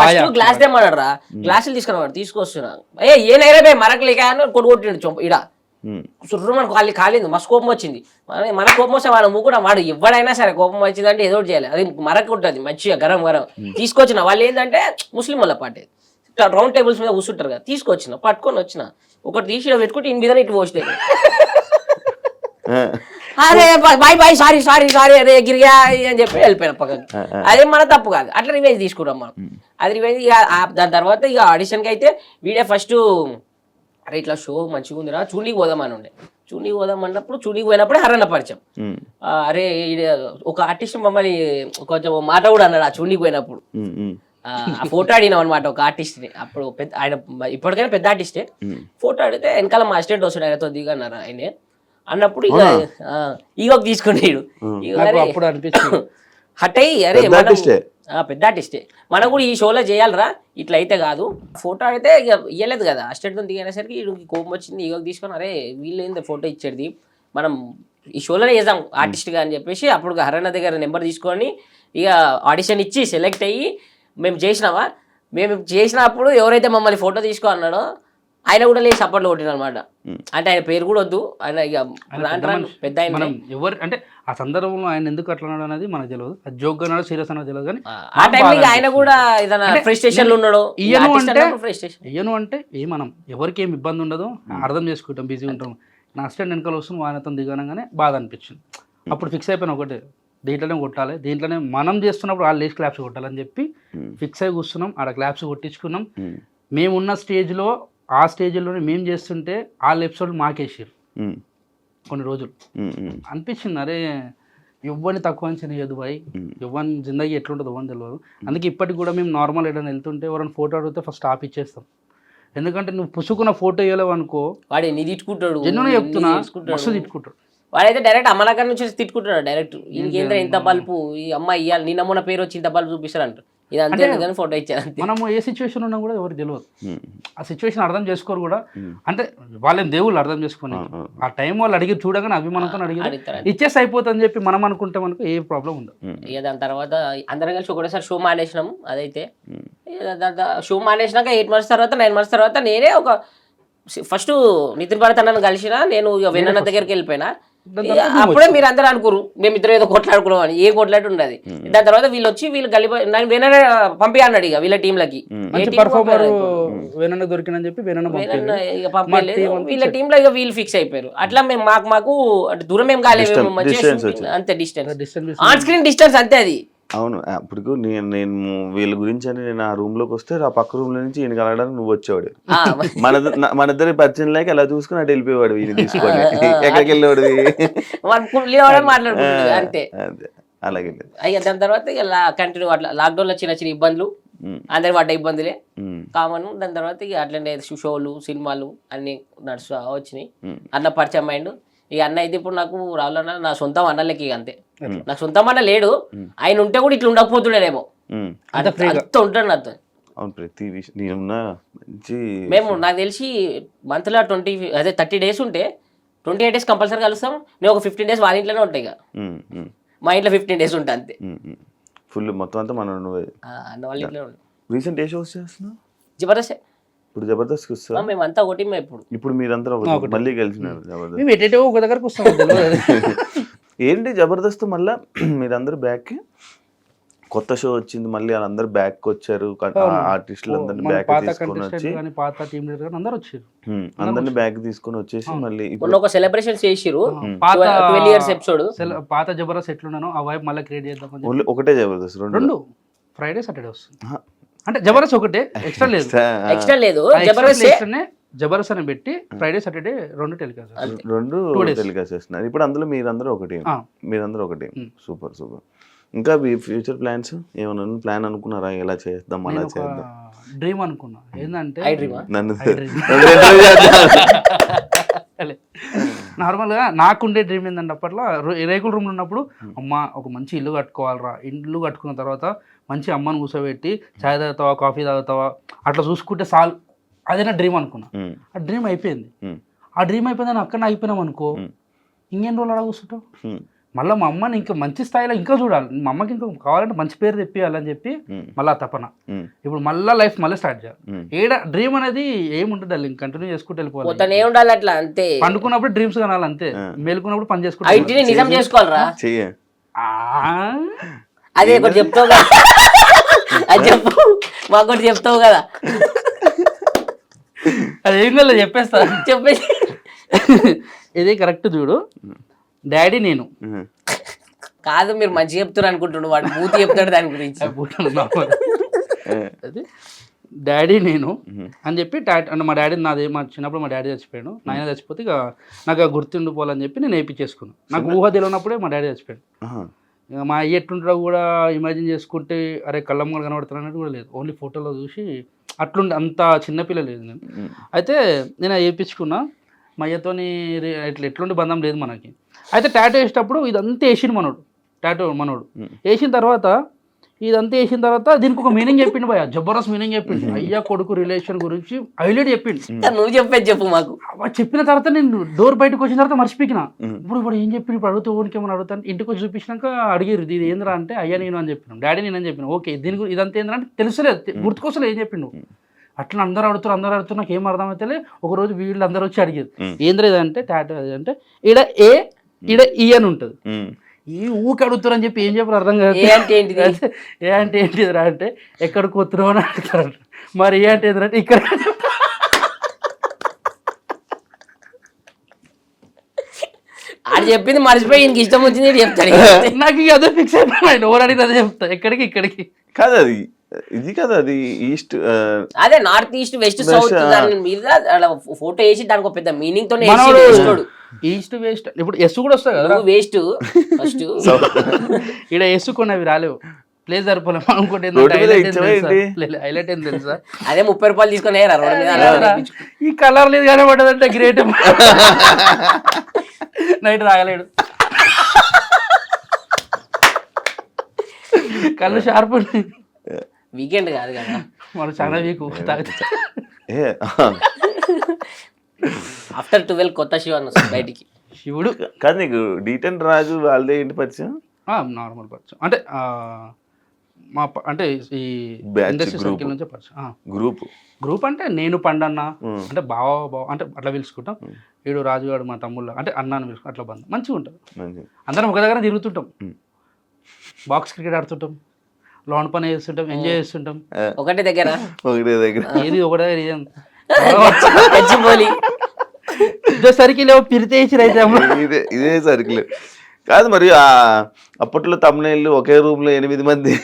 ఫస్ట్ గ్లాస్ తెమ్మన్నాడు రా, గ్లాసులు తీసుకురాడు, తీసుకొస్తున్నా ఏ నైరే మరకు లేక కొట్టుకొట్టిండు చొంప ఇడ సుర్రు. మనకు కాలేదు, మస్తు కోపం వచ్చింది. మన కోపం వస్తే వాడు కూడా వాడు ఎవడైనా సరే కోపం వచ్చిందంటే ఏదో చేయాలి, అది మరకు ఉంటుంది మంచిగా గరం గరం. తీసుకొచ్చిన వాళ్ళు ఏంటంటే ముస్లిం వాళ్ళ పార్టీ రౌండ్ టేబుల్స్ మీద కూర్చుంటారు కదా, తీసుకొచ్చిన పట్టుకొని వచ్చిన ఒకటి తీసి పెట్టుకుంటే ఇన్ని మీద ఇటు పోస్తే అరే bye bye sorry sorry sorry అరే గిరిగా అని చెప్పి వెళ్ళిపోయిన పక్కకి. అదే మన తప్పు కాదు, అట్లా రివెంజ్ తీసుకున్నాం మనం. అది రివెంజ్. ఇక దాని తర్వాత ఇక ఆడిషన్కి అయితే వీడే ఫస్ట్ అరే ఇట్లా షో మంచిగా ఉందిరా చూడీకి పోదామని ఉండే. చూడీకి పోదాం అన్నప్పుడు చూడీకి పోయినప్పుడే హరన్న పరిచయం. అరే ఒక ఆర్టిస్ట్ మమ్మల్ని కొంచెం మాట కూడా అన్నాడు ఆ చూడీకి పోయినప్పుడు. ఆ ఫోటో అడిగినాం అనమాట ఒక ఆర్టిస్ట్ని. అప్పుడు పెద్ద ఆయన ఇప్పటికైనా పెద్ద ఆర్టిస్టే. ఫోటో అడిగితే వెనకాల మా అసిస్టెంట్ వస్తాడు, ఆయనతో దిగన్నారు ఆయనే అన్నప్పుడు ఇక ఈగోకి తీసుకునేడు. అప్పుడు అనిపించింది హట్ అయ్యి అరే పెద్ద ఆర్టిస్టే మనం కూడా ఈ షోలో చేయాలరా, ఇట్లా అయితే కాదు. ఫోటో అయితే ఇక ఇవ్వలేదు కదా, అసిస్టెంట్తో దిగనేసరికి వీడికి కోపం వచ్చింది. ఈగోకి తీసుకొని అరే వీళ్ళు ఏంది ఫోటో ఇచ్చేది, మనం ఈ షోలోనే చేద్దాం ఆర్టిస్ట్గా అని చెప్పేసి అప్పుడు హరన్న దగ్గర నెంబర్ తీసుకొని ఇక ఆడిషన్ ఇచ్చి సెలెక్ట్ అయ్యి మేము చేసినామా. మేము చేసినప్పుడు ఎవరైతే మమ్మల్ని ఫోటో తీసుకో అన్నాడో ఆయన కూడా లేచి సపోర్ట్లో కొట్టిన అనమాట. అంటే ఆయన పేరు కూడా వద్దు, ఆయన ఇక పెద్ద ఆయన ఎవరు అంటే ఆ సందర్భంలో ఆయన ఎందుకు అట్లా ఉన్నాడు అనేది మనకు తెలియదు. అది జోక్ అన్నాడు సీరియస్ అన్నది తెలియదు కానీ ఆ టైంలో ఆయన కూడా ఏదైనా ఫ్రస్ట్రేషన్ లో ఉన్నాడు. ఇయ్యను అంటే మనం ఎవరికి ఏం ఇబ్బంది ఉండదు, అర్థం చేసుకుంటాం, బిజీ ఉంటాం. నా అసిస్టెంట్ వెనకాల వస్తుంది ఆయనతో దిగనగానే బాధ అనిపించింది. అప్పుడు ఫిక్స్ అయిపోయిన ఒకటే, దీంట్లోనే కొట్టాలి, దీంట్లోనే మనం చేస్తున్నప్పుడు వాళ్ళు లేచి క్లాప్స్ కొట్టాలని చెప్పి ఫిక్స్ అయి కూర్చున్నాం. ఆడ క్లాప్స్ కొట్టించుకున్నాం. మేమున్న స్టేజ్లో ఆ స్టేజ్లోనే మేము చేస్తుంటే వాళ్ళ ఎపిసోడ్ మాకేసారు కొన్ని రోజులు. అనిపించింది అరే ఎవరిని తక్కువ అంచనా వేయదు బాయ్, ఎవరిని జిందగీ ఎట్లుంటుందో ఎవరిని తెలియదు. అందుకే ఇప్పటికి కూడా మేము నార్మల్ ఏదైనా వెళ్తుంటే ఎవరైనా ఫోటో అడిగితే ఫస్ట్ ఆప్ ఇచ్చేస్తాం. ఎందుకంటే నువ్వు పుసుకున్న ఫోటో వేయలేవు అనుకో వాడు నీ తిట్టుకుంటాడు, జన్ను చెప్తున్నా మస్తు తిట్టుకుంటాడు. వాడైతే డైరెక్ట్ అమ్మనగర్ నుంచి తిట్టుకుంటున్నాడు డైరెక్ట్. ఇంకేంద్ర ఇంత బల్బు ఈ అమ్మాయి ఇవ్వాలి, నీ నమ్మున పేరు వచ్చి ఇంత బల్బు చూపిస్తారు అంటారు. ఇది అంతే కానీ ఫోటో ఇచ్చారు. మనము ఏ సిచ్యువేషన్ ఉన్నా కూడా ఎవరికి తెలియదు, ఆ సిచ్యువేషన్ అర్థం చేసుకోరు కూడా. అంటే వాళ్ళేం దేవుళ్ళు అర్థం చేసుకుని ఆ టైం వాళ్ళు అడిగి చూడగానే అభిమానంతో అడిగి ఇచ్చేసి అయిపోతుంది అని చెప్పి మనం అనుకుంటే మనకు ఏ ప్రాబ్లం ఉండదు. ఇక దాని తర్వాత అందరం కలిసి ఒకటేసారి షో మానేసినాము. అదైతే షో మానేసినాక 8 months తర్వాత 9 months తర్వాత నేనే ఒక ఫస్ట్ నితిన్ భరత్ అన్నను కలిసిన. నేను ఇక వెన్న దగ్గరికి వెళ్ళిపోయినా. అప్పుడే మీరు అందరూ అనుకోరు మేమిద్దరం ఏదో కొట్లాడుకున్నాం అని, ఏ కొట్లాట ఉండదు. దాని తర్వాత వీళ్ళు వచ్చి వీళ్ళు కలిపి వెన్న పంపి అన్నాడు ఇక వీళ్ళ టీంలకి దొరికినని చెప్పి ఇక పంపలేదు. వీళ్ళ టీంలో ఇక వీళ్ళు ఫిక్స్ అయిపోయారు. అట్లా మేము మాకు అంటే దూరం ఏం కాలేదు, అంతే డిస్టెన్స్ ఆన్ స్క్రీన్ డిస్టెన్స్ అంతే అది. అవును. అప్పుడు నేను వీళ్ళ గురించి అని నేను ఆ రూమ్ లోకి వస్తే ఆ పక్క రూమ్ లో నుంచి ఈయన కలగడానికి నువ్వు వచ్చేవాడు. మన ఇద్దరి పరిచయం లేక అలా చూసుకుని అటు వెళ్ళిపోయేవాడు. ఈయన తీసుకొని ఎక్కడికి వెళ్ళేవాడు మాట్లాడుకుంటాడు అంతే. అలాగే అయ్యా దాని తర్వాత ఇక కంటిన్యూ అట్లా లాక్డౌన్ లో చిన్న చిన్న ఇబ్బందులు, అందరి పడ్డ ఇబ్బందులే కామన్. దాని తర్వాత ఇక అట్లనే షోలు సినిమాలు అన్ని నడుస్తూ వచ్చినాయి. అన్న పరిచయం అయిండు. ఇక అన్న అయితే ఇప్పుడు నాకు రావాలన్నా నా సొంతం అన్నలకి అంతే. నాకు సొంతం అన్న లేడు, ఆయన ఉంటే కూడా ఇట్లా ఉండకపోతుండేనేమో, అంత ఉంటాడు నాతో. ప్రతి విషయం మేము నాకు తెలిసి మంత్లో 30 days ఉంటే 28 days కంపల్సరీ కలుస్తాం. నేను ఒక 15 days వాళ్ళ ఇంట్లోనే ఉంటాయి. ఇక మా ఇంట్లో 15 days ఉంటా అంతే. ఫుల్ మొత్తం అంతా మనం అన్న వాళ్ళ ఇంట్లో ఉంటాం. రీసెంట్ ఏ షోస్ చేస్తున్నావు? జబర్దస్త్. ఇప్పుడు జబర్దస్త్ వస్తా మేమంతా ఒకటి. ఇప్పుడు మీరంతా మళ్ళీ కలిసినారు జబర్దస్త్. ఏంటి జబర్దస్త్ మళ్ళా మీరందరూ బ్యాక్, కొత్త షో వచ్చింది మళ్ళీ వాళ్ళందరూ బ్యాక్ వచ్చారు. ఆర్టిస్టులు అందరినీ బ్యాక్ తీసుకొని వచ్చి అందరినీ బ్యాక్ తీసుకొని వచ్చేసి మళ్ళీ ఒక సెలబ్రేషన్ చేసిరు. 12 years ఎపిసోడ్ పాత జబర్దస్త్ ఎట్లున్నానో ఆ వైబ్ మళ్ళీ క్రియేట్ చేద్దాం. ఓన్లీ ఒకటే జబర్దస్త్, రెండు ఫ్రైడే సాటర్డే వస్తుంది. అంటే జబర్దస్త్ ఒకటే, ఎక్స్ట్రా లేదు. జబర్దస్త్ అని పెట్టి ఫ్రైడే సాటర్డే రెండు టెలికాస్ట్ చేస్తున్నారు. ఇప్పుడు అందులో మీరందరూ ఒకటి. సూపర్. ఇంకా మీ ఫ్యూచర్ ప్లాన్స్ ఏమైనా ప్లాన్ అనుకున్నారా, ఎలా చేద్దాం అలా నేను ఒక చేద్దాం? డ్రీమ్ అనుకున్నా ఏంటంటే ఐ డ్రీమా? నన్ను నార్మల్గా నాకుండే డ్రీమ్ ఏంటంటే అప్పట్లో రేకుల రూమ్లో ఉన్నప్పుడు అమ్మ ఒక మంచి ఇల్లు కట్టుకోవాలరా, ఇల్లు కట్టుకున్న తర్వాత మంచి అమ్మని కూర్చోబెట్టి చాయ్ తాగుతావా కాఫీ తాగుతావా అట్లా చూసుకుంటే చాలు, అదే నా డ్రీమ్ అనుకున్నా. ఆ డ్రీమ్ అయిపోయింది. ఆ డ్రీమ్ అయిపోయిందని అక్కడ అయిపోయినాం అనుకో, ఇంకెన్ని రోజులు అలా కూర్చుంటావు? మళ్ళీ మా అమ్మని ఇంకా మంచి స్థాయిలో ఇంకా చూడాలి, మా అమ్మకి ఇంకా కావాలంటే మంచి పేరు తెప్పియాలని చెప్పి మళ్ళీ తపన. ఇప్పుడు మళ్ళీ లైఫ్ మళ్ళీ స్టార్ట్ చేయాలి. ఏడ డ్రీమ్ అనేది ఏముంటుంది అది కంటిన్యూ చేసుకుంటూ వెళ్ళిపోవాలి. పోతానే ఉండాలి అట్లా అంతే. పండుకున్నప్పుడు డ్రీమ్స్ కనాలి అంతే, మేలుకున్నప్పుడు పని ఐటీని నిజం చేసుకోవాలరా. చెయ్య అదే ఒకటి చెప్తావు కదా, అది చెప్పు మాకు ఒకటి చెప్తావు కదా. అది ఏం కదా చెప్పేస్తా, చెప్పేసి ఇది కరెక్ట్ చూడు. డాడీ నేను కాదు మీరు మంచి చెప్తారు అనుకుంటున్నాడు, వాడు బూతి చెప్తాడు దాని గురించి. అది డాడీ నేను అని చెప్పి అంటే మా డాడీ నాది మా చిన్నప్పుడు మా డాడీ చచ్చిపోయాడు. నాయన చచ్చిపోతే ఇక నాకు గుర్తుండిపోవాలని చెప్పి నేను వేయించేసుకున్నాను. నాకు ఊహ తెలియనప్పుడే మా డాడీ చచ్చిపోయాడు. ఇక మా అయ్య ఎట్లుంటాడో కూడా ఇమాజిన్ చేసుకుంటే అరే కళ్ళమ్మలు కనబడుతున్నట్టు కూడా లేదు, ఓన్లీ ఫోటోలో చూసి అట్లుండే, అంత చిన్నపిల్ల లేదు నేను. అయితే నేను వేయించుకున్నా. మా అయ్యతోని ఎట్లుండి బంధం లేదు మనకి. అయితే టాటూ వేసేటప్పుడు ఇదంతా వేసిండు మనోడు, టాటూ మనోడు వేసిన తర్వాత ఇదంతా వేసిన తర్వాత దీనికి ఒక మీనింగ్ చెప్పిండు భయ, జబర్దస్త్ మీనింగ్ చెప్పిండు. అయ్యా కొడుకు రిలేషన్ గురించి హైలైట్ చెప్పిండు. నువ్వు చెప్పేది చెప్పు మాకు. చెప్పిన తర్వాత నేను డోర్ బయటకు వచ్చిన తర్వాత మర్చిపోయినా. ఇప్పుడు ఏం చెప్పి ఇప్పుడు అడుగుతూ ఊరికి ఏమైనా అడుగుతాను. ఇంటికి వచ్చి చూపించినాక అడిగారు ఇది ఏంద్రా అంటే అయ్యా నేను అని చెప్పినాం, డాడీ నేను అని చెప్పిన. ఓకే దీని గురించి ఇదంతా ఏంద్రా అంటే తెలుసలేదు, గుర్తుకోసలేదు ఏం చెప్పిండు. అట్లా అందరూ అడుగుతారు నాకు ఏం అర్థమైతే. ఒకరోజు వీళ్ళు అందరూ వచ్చి అడిగారు ఏంద్రా ఇదంటే టాటూ అది అంటే ఈడ ఏ ఈడ ఈ అని ఉంటుంది. ఈ ఊకి అడుగుతారు అని చెప్పి ఏం చెప్పారు అర్థం కాదు. ఏ అంటే ఏంటిదిరా అంటే ఎక్కడికి పోతున్నావు అని అడుగుతారు. మరి ఏ అంటే ఏంటంటే ఇక్కడ. అది చెప్పింది మర్చిపోయి ఇంక ఇష్టం వచ్చింది చెప్తాడు. నాకు ఇక అదే ఫిక్స్ అయిపోయినాడు, ఎవరు అడిగితే అదే చెప్తా. ఎక్కడికి ఇక్కడికి కాదు, అది ఇది కదా, అది ఈస్ట్ అదే నార్త్ ఈస్ట్ వెస్ట్ సౌత్ మీద ఫోటో వేసి దానికి ఒక పెద్ద మీనింగ్ తో ఈస్ట్ వెస్ట్. ఇప్పుడు ఎస్ కూడా వస్తాయి కదా, వేస్ట్ ఫస్ట్ ఇక్కడ ఎస్ కొన్నవి రాలేవు, ప్లేస్ సరిపోలేము. అనుకుంటే హైలైట్ ఏం తెలుసా, అదే 30 రూపాయలు తీసుకుని ఈ కలర్ లేదు కానీ పడ్డదంటే గ్రేట్. నైట్ తాగలేడు, కళ్ళు షార్ప్. వీకెండ్ కాదు కదా మనం చాలా వీక్ తాగితే. ఆఫ్టర్ 12 కొత్త శివ బయటికి. శివుడు కాదు, నీకు D10 రాజు వాళ్ళదే ఏంటి పరిచయం? నార్మల్ పరిచయం అంటే మా అంటే ఈ ఇండస్ట్రీ సర్కిల్ నుంచే పరిచయం. గ్రూప్ అంటే నేను పండన్న అంటే బావ అంటే అట్లా పిలుచుకుంటాం. వీడు రాజుగాడు మా తమ్ముళ్ళు అంటే అన్న అని పిలుచుకుంటాం. అట్లా బంధం మంచిగా ఉంటుంది. అందరం ఒక దగ్గర తిరుగుతుంటాం, బాక్స్ క్రికెట్ ఆడుతుంటాం, లోన్ పని చేస్తుంటాం, ఎంజాయ్ చేస్తుంటాం. ఒకటే దగ్గర ఏది ఒకటే సర్కిల్ ఇదే సర్కిల్ కాదు. మరి అప్పట్లో తమ్ముళ్ళు ఒకే రూమ్ లో 8 మంది.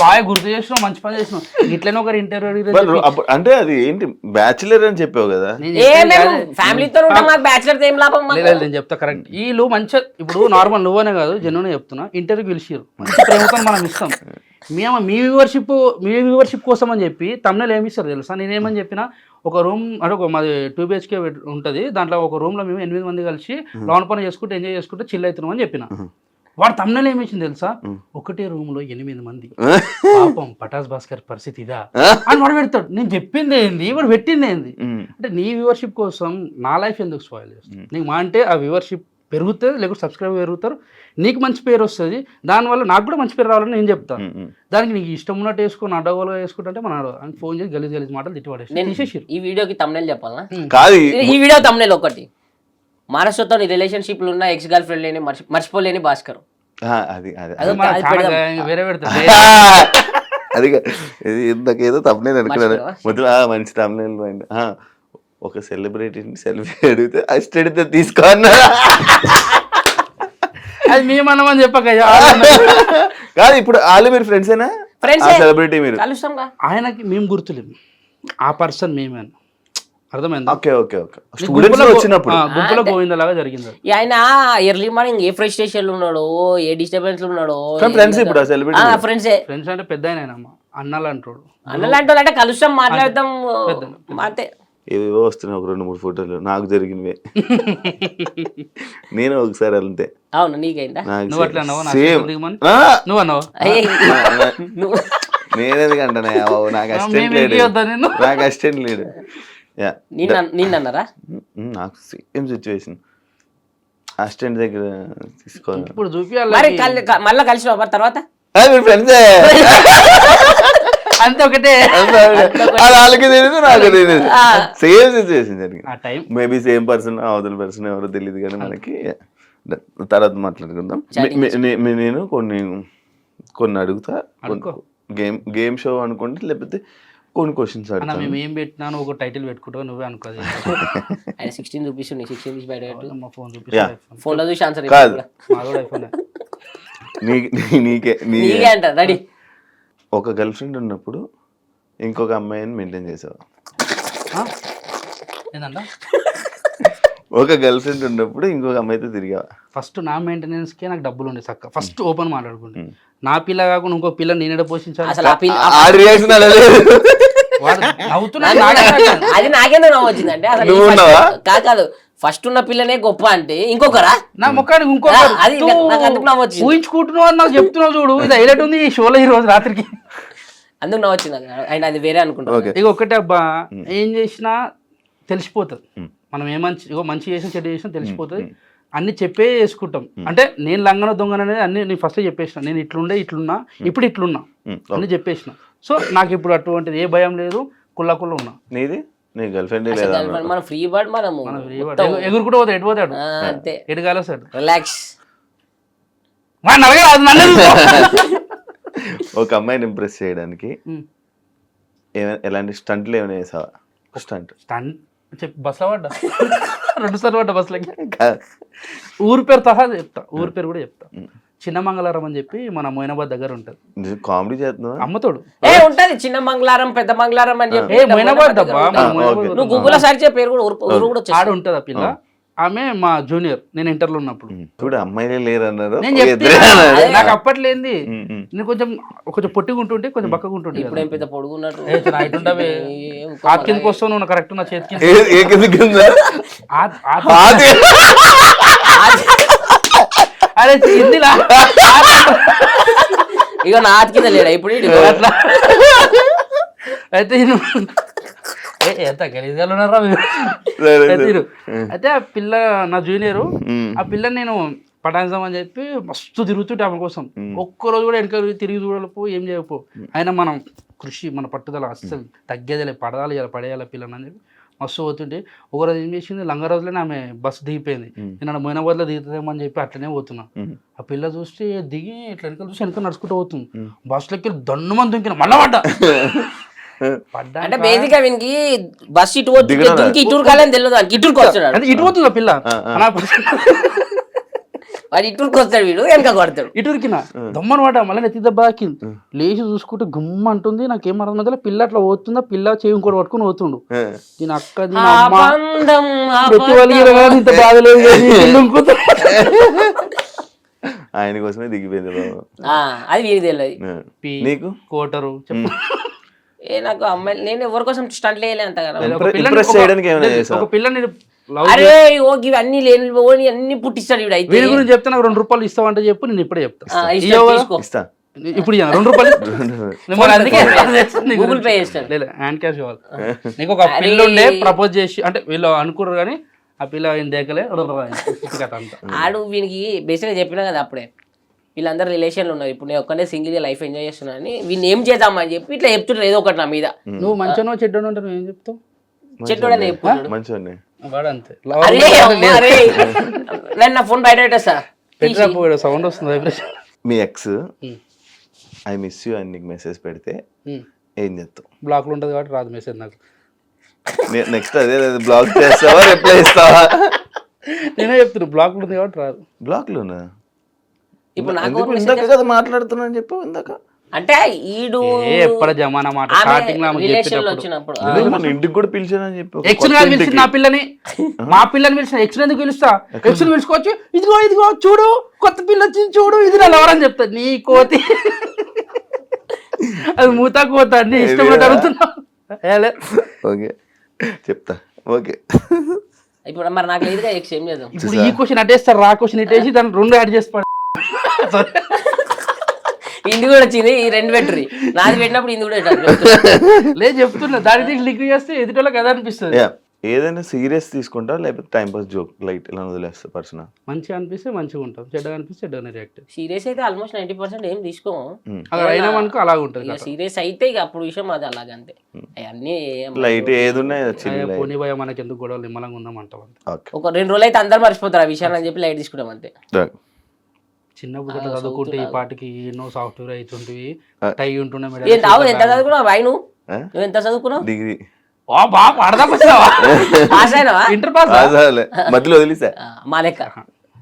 బాగా గుర్తు చేసినావు, మంచి పని చేసినావు. ఇట్లనే ఒకరు ఇంటర్వ్యూ అంటే అది ఏంటి బ్యాచులర్ అని చెప్పావు కదా, ఫ్యామిలీతో నేను చెప్తా కరెక్ట్. వీళ్ళు మంచిగా ఇప్పుడు నార్మల్ నువ్వనే కాదు జెన్యున్ చెప్తున్నా, ఇంటర్వ్యూకి పిలిచారు మంచి ప్రేమతో మనం ఇస్తాం. మేము మీ వ్యూవర్షిప్ కోసం అని చెప్పి తమిళ ఏమి ఇస్తారు తెలుసా. నేనేమని చెప్పిన ఒక రూమ్ అంటే ఒక మాది 2 BHK ఉంటుంది, దాంట్లో ఒక రూమ్ లో మేము 8 మంది కలిసి లోన్ పని చేసుకుంటే ఎంజాయ్ చేసుకుంటే చిల్ అవుతున్నాం అని చెప్పిన. వాడు తమిళ ఏమిచ్చింది తెలుసా, ఒకటే రూమ్ లో 8 మంది, పాపం పటాస్ భాస్కర్ పరిస్థితి ఇదా అని వాడు పెడతాడు. నేను చెప్పింది ఏంది, వాడు పెట్టింది ఏంది. అంటే నీ వ్యూవర్షిప్ కోసం నా లైఫ్ ఎందుకు స్పాయిల్ చేస్తాను నీకు. మా అంటే ఆ వ్యూవర్షిప్ పెరుగుతుంది, లేకపోతే సబ్స్క్రైబర్ పెరుగుతారు, నీకు మంచి పేరు వస్తుంది, దానివల్ల నాకు కూడా మంచి పేరు రావాలని నేను చెప్తాను. దానికి నీకు ఇష్టం ఉన్నట్టు వేసుకొని అడ్డగోలుగా వేసుకుంటే మన ఫోన్ చేసి గలీజ్ మాటలు తిట్టిపడేసి. ఈ వీడియోకి తమ్నెల్ చెప్పాలా కాదు, ఈ వీడియో తమ్నెల్ ఒకటి మహారాష్ట్రతో రిలేషన్షిప్ ఉన్న ఎక్స్ గర్ల్ ఫ్రెండ్ లేని మర్చిపోలేని భాస్కర్. వేరే పెడతా అది ఇంతకేదో తమ్ముళ్ళు అనుకున్నాను మొదలు. మంచి తమ్ముళ్ళు ఒక సెలబ్రిటీని సెల్ఫీ అడిగితే అస్ట్ అడిగితే తీసుకోన్నా, అది మేమన్నామని చెప్పక కాదు. ఇప్పుడు వాళ్ళు మీరు ఫ్రెండ్సేనా? సెలబ్రిటీ మీరు ఆయనకి మేము గుర్తులేము, ఆ పర్సన్ మేమే. అర్థమైందా? ఓకే ఓకే ఓకే స్టూడెంట్స్ వచ్చినప్పుడు గుంపులో గోవిందలాగా జరిగింది అది. ఈ ఆయన ఎర్లీ మార్నింగ్ ఏ ఫ్రస్ట్రేషన్ ఉన్నాడో ఏ డిస్టర్బెన్స్ ఉన్నాడో ఫ్రెండ్స్ ఇప్పుడు సెలబ్రిటీ ఫ్రెండ్సే ఫ్రెండ్స్ అంటే పెద్ద ఆయనమ్మా అన్నలు అంటాడు. అన్నలాంటి వాళ్ళు అంటే కలుస్తాం మాట్లాడతాం అంతే. ఏవేవో వస్తున్నాయి ఒక 2-3 ఫోటోలు నాకు జరిగినవే. నేను ఒకసారి అంతే. అవును నీకైందా? నువ్వు అట్లా అన్నావా? సేమ్ నువ్వు అన్నావు నువ్వు నేనేందుకంటే నాకు అసిస్టెంట్ లేడు, నాకు అసిస్టెంట్ లేడు. నిన్నన్నారా? నాకు సేమ్ సిచ్యువేషన్ అసిస్టెంట్ దగ్గర తీసుకోవాలి. ఇప్పుడు చూపించాలి మరి మళ్ళీ కలిసి తర్వాత ఫ్రెండ్సే అంతే ఒకటే. వాళ్ళకి తెలియదు నాకు తెలియదు. సేమ్ సిచ్యువేషన్ జరిగింది. ఆ టైం మేబీ సేమ్ పర్సన్ అవతల పర్సన్ ఎవరో తెలియదు కానీ మనకి తర్వాత మాట్లాడుకుందాం. నేను కొన్ని అడుగుతా, గేమ్ షో అనుకోండి లేకపోతే కొన్ని క్వశ్చన్స్ అడుగుతా. మేము ఏం పెట్టినా ఒక టైటిల్ పెట్టుకుంటావు నువ్వే అనుకోదు. ఆయన 16 చూపిస్తుంది, 16 తీసి బయట మా ఫోన్ చూపిస్తా. ఫోన్ లో చూసి ఆన్సర్ కాదు ఐఫోన్ నీకే నీకే అంట రెడీ. ఒక గర్ల్ ఫ్రెండ్ ఉన్నప్పుడు ఇంకొక అమ్మాయిని మెయింటైన్ చేసావా? ఏంటంట? ఒక గర్ల్ ఫ్రెండ్ ఉన్నప్పుడు ఇంకొక అమ్మాయితో తిరిగావా? ఫస్ట్ నా మెయింటెనెన్స్ కే నాకు డబ్బులు ఉండే చక్క. ఫస్ట్ ఓపెన్ మాట్లాడుకుంటే నా పిల్ల కాకుండా ఇంకో పిల్ల నేనే పోషించాలి. అసలు ఆ రియాక్షన్ అది నాకేందో నవ్వు వచ్చింది అంటే అసలు కాదు ఫస్ట్ ఉన్న పిల్లనే గొప్ప అంటే ఇంకొకరా నా ముఖానికి ఇంకొకరు అది నాకు అందుకు నవ్వు వచ్చింది. ఊహించుకుంటున్నావు అని నాకు చెప్తున్నావు చూడు. ఇది హైలైట్ ఉంది ఈ షోలో ఈ రోజు రాత్రికి. అందుకు నవ్వు వచ్చింది. ఆయన అది వేరే అనుకుంటా. ఇక ఒకటే అబ్బా, ఏం చేసినా తెలిసిపోతుంది. మనం మంచి చేసిన చెడు చేసినా తెలిసిపోతుంది. అన్ని చెప్పే వేసుకుంటాం. అంటే నేను లంగన దొంగన అనేది అన్ని నేను ఫస్ట్ చెప్పేసిన. నేను ఇట్లున్నా ఇప్పుడు ఇట్లున్నా అన్ని చెప్పేసిన. సో నాకు ఇప్పుడు అటువంటిది ఏ భయం లేదు. కుల్లా ఉన్నా. నీది నీ గర్ల్ ఫ్రెండ్ లేదా? మనం ఫ్రీ బర్డ్, మనము ఎగురు కూడా పోతే ఎటు పోతాడు అంతే ఎటుగాల సార్ రిలాక్స్. ఒక అమ్మాయిని ఇంప్రెస్ చేయడానికి ఎలాంటి స్టంట్లు ఏమైనా వేసావా? స్టంట్ చెప్పి బస్సులో పడ్డా 2 సార్లు పడ్డా బస్సులకి. ఊరి పేరు సహా చెప్తా, ఊరి పేరు కూడా చెప్తా. చిన్న మంగళారం అని చెప్పి మన మొయినాబాద్ దగ్గర ఉంటది. కామెడీ చేస్తున్నావా? అమ్మతోడు ఉంటది చిన్న మంగళారం పెద్ద మంగళారం అని చెప్పి మొయినాబాద్ నువ్వు గూగుల్ సెర్చ్ చేయ పేరు కూడా ఆడ ఉంటది. ఆ పిల్ల ఆమె మా జూనియర్, నేను ఇంటర్లో ఉన్నప్పుడు. చూడు అమ్మాయిలే లేరన్నారు. నేను చెప్తున్నా నాకు అప్పట్లేంది. నేను కొంచెం పొట్టిగా ఉంటుంటే కొంచెం బక్కగా ఉంటుంటే పెద్ద పొడుగున్నట్టు ఆ కిందకి వస్తావు నువ్వు కరెక్ట్ నా చేతికి. అరే కిందిలా ఇక నా ఆతి కింద లేడా ఇప్పుడు అట్లా అయితే ఎంత గలీజ్గా ఉన్నారా మీరు. అయితే ఆ పిల్ల నా జూనియర్, ఆ పిల్లని నేను పటాయించాం అని చెప్పి మస్తు తిరుగుతుంటే ఆమె కోసం. ఒక్కరోజు కూడా వెనక తిరిగి చూడలేపో ఏం చేయకపో. అయినా మనం కృషి మన పట్టుదల అస్సలు తగ్గేదిలే, పడేయాలి పిల్లని అని చెప్పి మస్తు పోతుంటే ఒకరోజు ఏం చేసింది, లంగరోజులోనే ఆమె బస్సు దిగిపోయింది. నేను మొయినాబాద్లో దిగుతుందేమని చెప్పి అట్లనే పోతున్నా. ఆ పిల్ల చూస్తే దిగి ఇట్లా వెనకాల చూసి వెనక నడుచుకుంటూ పోతుంది. బస్సులోకి దన్నుమని దుంకిన మళ్ళా పడ్డా. అంటే బేసిక్ గా వీనికి బస్ ఇటు ఇటు కాలని తెలియదు, ఇటుకు వస్తాడు. ఇటు పోతుంది ఆ పిల్ల, వాడు ఇటుకు వస్తాడు, వీడు వెనక కొడతాడు. ఇటురికిన దమ్మను వాట మళ్ళీ నెత్తి దెబ్బకి లేచి చూసుకుంటే గుమ్మ అంటుంది. నాకేం అర్థం మధ్యలో పిల్ల అట్లా పోతుందా, పిల్ల చేయి కూడా పట్టుకుని పోతుండు. దీని అక్క ఇంత బాధలేదు ఆయన కోసమే దిగిపోయింది. అది వీరికి తెలియదు. నీకు కోటరు చెప్పు. నాకు అమ్మాయి నేను ఎవరి కోసం స్టంట్ వేయలే అంతగా. ఒక పిల్లని అరే ఓకే అన్ని లేని అన్ని పుట్టిస్తాడు వీడు. అయితే వీడి గురించి చెప్తే నాకు 2 రూపాయలు ఇస్తావంటే చెప్పు, నేను ఇప్పుడే చెప్తా. ఇస్తా ఇప్పుడు 2 రూపాయలు గూగుల్ పే చేస్తాను. లేదు హ్యాండ్ క్యాష్ ఇవ్వాలి. నీకు ఒక పిల్ల ఉండే ప్రపోజ్ చేసి అంటే వీళ్ళు అనుకున్నారు కానీ ఆ పిల్ల ఆయన దేకలే ఆడు వీనికి బేసిక్గా చెప్పినా కదా అప్పుడే, వీళ్ళందరూ రిలేషన్లు ఉన్నారు. ఇప్పుడు నేను ఒక్కనే సింగిల్గా లైఫ్ ఎంజాయ్ చేస్తున్నా అని వీళ్ళు ఏం చేద్దామని చెప్పి ఇట్లా చెప్తున్నారు ఏదో ఒకటి నా మీద. నువ్వు మంచిగా చెడ్డో ఉంటావు, ఏం చెప్తావు? చెట్టుడని చెప్పుకున్నాడు మంచిగా. వాడు అంతే. నేను నా ఫోన్ బయట పెట్టేస్తా, సౌండ్ వస్తుంది. మీ ఎక్స్ ఐ మిస్ యూ అని నీకు మెసేజ్ పెడితే ఏం చేస్తావు? బ్లాక్ లో ఉంటుంది కాబట్టి రాదు మెసేజ్ నాకు. నెక్స్ట్ అదే బ్లాక్ చేస్తావా రిప్లై ఇస్తావా? నేనే చెప్తున్నా బ్లాక్ ఉంది కాబట్టి రాదు. బ్లాక్ లోనా? ఇప్పుడు నాకు ఇందాక కదా మాట్లాడుతున్నా అని చెప్పావు ఇందాక. అంటే ఈడు ఎప్పటి జమానా మాట స్టార్టింగ్ లో రిలేషన్ లో వచ్చినప్పుడు అదే మన ఇంటికి కూడా పిలిచానని చెప్పి ఒక ఎక్స్ కొత్త పిలిచి ఇంటికి. నా పిల్లని మా పిల్లని పిలిచిన ఎక్స్ ఎందుకు పిలుస్తా ఎక్స్ పిలుచుకోవచ్చు ఇదిగో ఇదిగో చూడు కొత్త పిల్ల వచ్చింది చూడు ఇది నా ఎవరని చెప్తా నీ కోతి అది మూతా కోత అన్ని ఇష్టం అడుగుతున్నా ఓకే చెప్తా ఓకే ఇప్పుడు మరి నాకు లేదుగా ఎక్స్ ఏం చేద్దాం ఇప్పుడు ఈ క్వశ్చన్ అటేస్తారు రా క్వశ్చన్ ఇటేసి దాన్ని రెండు యాడ్ చేసి ఇంది కూడా వచ్చింది ఈ రెండు పెట్టుర్రి నాది పెట్టినప్పుడు ఇంది కూడా పెట్టాలి లేదు చెప్తున్నా దాని లింక్ చేస్తే ఎదుటోళ్ళకి కదా అనిపిస్తుంది యా ఏదైనా సీరియస్ తీసుకుంటా లేకపోతే టైం పాస్ జోక్ లైట్ ఇలా వదిలేస్తా పర్సన్ మంచిగా అనిపిస్తే మంచిగా ఉంటాం చెడ్డగా అనిపిస్తే చెడ్డగానే రియాక్ట్ సీరియస్ అయితే ఆల్మోస్ట్ 90% ఏం తీసుకోము అలా అయినా మనకు అలాగ ఉంటుంది ఇక సీరియస్ అయితే ఇక అప్పుడు విషయం అది అలాగంతే అవన్నీ లైట్ ఏది ఉన్నాయి పోనీ భయ మనకి ఎందుకు గొడవలు నిమ్మలంగా ఉందాం అంటాం అంతే ఓకే ఒక 2 రోజులు అయితే అందరు మర్చిపోతారు ఆ విషయాన్ని అని చెప్పి లైట్ తీసుకుంటాం అంతే చిన్నప్పుడు ఇట్లా చదువుకుంటే ఈ పాటికి ఎన్నో సాఫ్ట్వేర్ అవుతుంటివి టై ఉంటుండే ఎంత చదువుకున్నావు బాయ్ నువ్వు ఎంత చదువుకున్నావు డిగ్రీ పాస్ అయినావా ఇంటర్ పాస్ మధ్యలో వదిలేసా మా లెక్క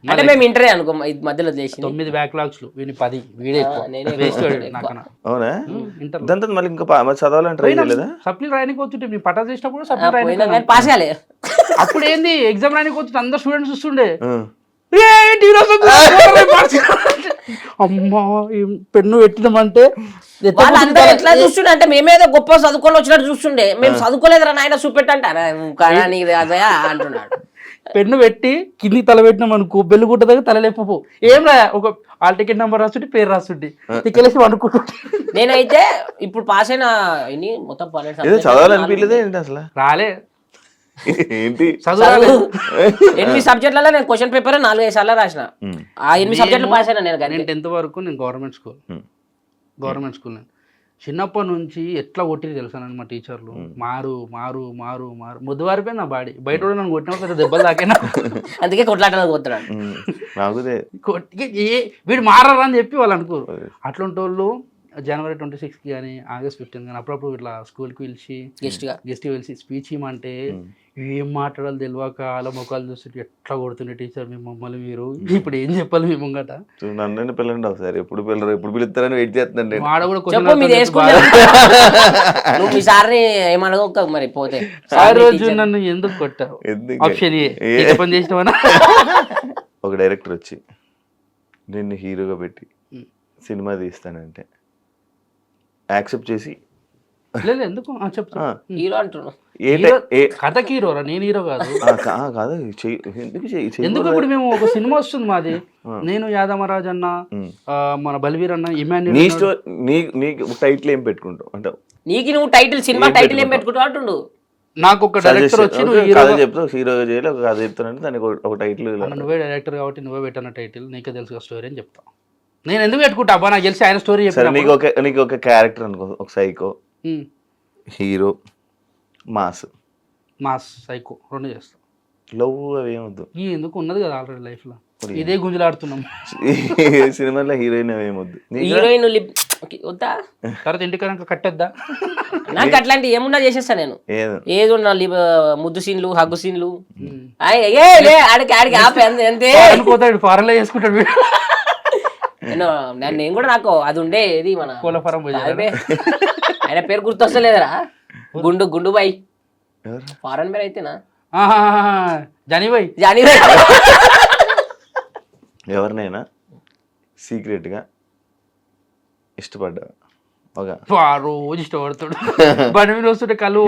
అంటే మేము ఇంటరే అనుకో ఇది మధ్యలో చేసి 9 బ్యాక్లాగ్స్ వీని 10 వీడే నేనే నాకన్నా అవునా ఇంటర్ దాంతో మళ్ళీ ఇంకా చదవాలని ట్రై చేయలేదా సప్లీ రాయనికి వచ్చుంటే మీ పట్టా చేసినప్పుడు సప్లీ రాయనికి పాస్ కాలే అప్పుడు ఏంది ఎగ్జామ్ రాయనికి వచ్చి అందరు స్టూడెంట్స్ చూస్తుండే అమ్మా పెన్ను పెట్టినామంటే వాళ్ళందరూ ఎట్లా చూస్తుండే అంటే మేమేదో గొప్ప చదువుకొని వచ్చినట్టు చూస్తుండే మేము చదువుకోలేదురా నాయన చూపెట్టంటారా అదే అంటున్నాడు పెన్ను పెట్టి కింది తల పెట్టినాం అనుకో బెల్లు గుట్ట దగ్గర తలలేపు ఏం రా ఒక ఆల్ టికెట్ నెంబర్ రాసుంటే పేరు రాసుంటే టికెట్ అనుకుంటుంటే నేనైతే ఇప్పుడు పాస్ అయిన మొత్తం చదవాలనిపించలేదే ఏంటి అసలు రాలే ఏంటి చదువు 8 సబ్జెక్టులలో నేను క్వశ్చన్ పేపర్ 4-5 సార్లు రాసిన ఆ 8 సబ్జెక్టులు పాస్ అయినా నేను 10th వరకు నేను గవర్నమెంట్ స్కూల్ నేను చిన్నప్పటి నుంచి ఎట్లా కొట్టిరు తెలుసాను మా టీచర్లు మారు మారు మారు మారు ముద్దువారిపోయి నా బాడీ బయట కూడా నన్ను కొట్టిన దెబ్బలు తాకినా అందుకే కొట్లాటలు పోతున్నాడు వీడు మారరా అని చెప్పి వాళ్ళు అనుకోరు అట్లాంటి వాళ్ళు జనవరి 26కి కానీ ఆగస్ట్ 15 కానీ అప్పుడప్పుడు ఇట్లా స్కూల్కి పిలిచి గెస్ట్ పిలిచి స్పీచ్ ఇవ్వమంటే ఏం మాట్లాడాలి తెలియక అలా మొక్కలు చూస్తుంటే ఎట్లా కొడుతుండే టీచర్ మమ్మల్ని మీరు ఇప్పుడు ఏం చెప్పాలి మీ ముంగట నన్ను పిల్లండి ఒకసారి ఎప్పుడు పిల్లరు ఎప్పుడు పిలుస్తారని వెయిట్ చేస్తుందండి వాడ కూడా మీ సార్ని ఏమనగా మరి పోతే ఆ రోజు నన్ను ఎందుకు కొట్టావు ఆప్షన్ ఏ పని చేసినావనా ఒక డైరెక్టర్ వచ్చి నిన్ను హీరోగా పెట్టి సినిమా తీస్తానంటే యాక్సెప్ట్ చేసి లేదు ఎందుకు చెప్తా హీరో అంటున్నావు కథకి హీరోరా నేను హీరో కాదు కాదు ఎందుకు ఇప్పుడు మేము ఒక సినిమా వస్తుంది మాది నేను యాదమరాజ్ అన్న మన బల్వీర్ అన్న ఇమాన్యుల్ నీకు టైటిల్ ఏం పెట్టుకుంటావు అంటే నీకు నువ్వు టైటిల్ సినిమా టైటిల్ ఏం పెట్టుకుంటావు అంటుండు నాకు ఒక డైరెక్టర్ వచ్చి చెప్తావు హీరోగా చేయాలి ఒక కథ చెప్తానంటే దానికి ఒక టైటిల్ నువ్వే డైరెక్టర్ కాబట్టి నువ్వే పెట్టిన టైటిల్ నీకే తెలుసు స్టోరీ అని చెప్తా నేను ఎందుకు పెట్టుకుంటా అబ్బా నాకు తెలిసి ఆయన స్టోరీ చెప్పాను నీకు ఒక క్యారెక్టర్ అనుకో ఒక సైకో హీరో మాస్ సైకో రెండు చేస్తాం లవ్ అవి ఏమొద్దు ఎందుకు ఉన్నది కదా ఆల్రెడీ లైఫ్ లో ఇదే గుంజులాడుతున్నాం సినిమాలో హీరోయిన్ అవి ఏమొద్దు హీరోయిన్ వద్దా తర్వాత ఇంటికి కట్టేద్దా నాకు అట్లాంటి ఏమున్నా చేసేస్తా నేను ఏది ఉన్నా ముద్దు సీన్లు హగ్గు సీన్లు ఆడికి ఆడికి ఆపే అంతే పోతాడు ఫారెన్ లో చేసుకుంటాడు నేను కూడా నాకు అది ఉండే ఏది మన కోళ్ళ ఫారం ఆయన పేరు గుర్తొస్తలేదురా గుండు బాయ్ ఫారెన్ పేరు అయితేనా జానీబాయ్ ఎవరినైనా సీక్రెట్ గా ఇష్టపడ్డా రోజు ఇష్టపడతాడు బండి మీద వస్తుంటే కళ్ళు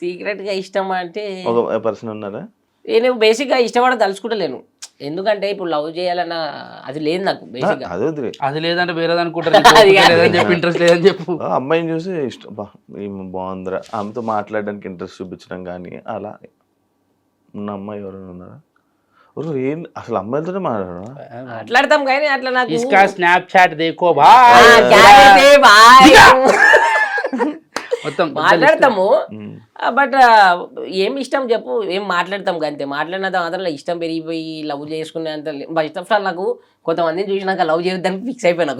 సీక్రెట్ గా ఇష్టం అంటే ఒక పర్సన్ ఉన్నారా నేను బేసిక్ గా ఇష్టపడ తలుచుకుంటలేను ఎందుకంటే ఇప్పుడు లవ్ చేయాలన్న అది లేదు నాకు బేసిక్ గా అది లేదంటే వేరేది అనుకుంటారు ఇంట్రెస్ట్ లేదని చెప్పు అమ్మాయిని చూసి ఇష్టం బాగుందిరా ఆమెతో మాట్లాడడానికి ఇంట్రెస్ట్ చూపించడం కానీ అలా ఉన్న అమ్మాయి ఎవరైనా ఉన్నారా ఏం అసలు అమ్మాయిలతోనే మాట్లాడతాం కానీ అట్లా నాకు స్నాప్చాట్ దేకో మాట్లాడతాము బట్ ఏం ఇష్టం చెప్పు ఏం మాట్లాడతాం అంతే మాట్లాడినంత మాత్రం ఇష్టం పెరిగిపోయి లవ్ చేసుకునే అంత ఫస్ట్ ఆఫ్ ఆల్ నాకు కొంతమందిని చూసినాక లవ్ చేయొద్దని ఫిక్స్ అయిపోయినా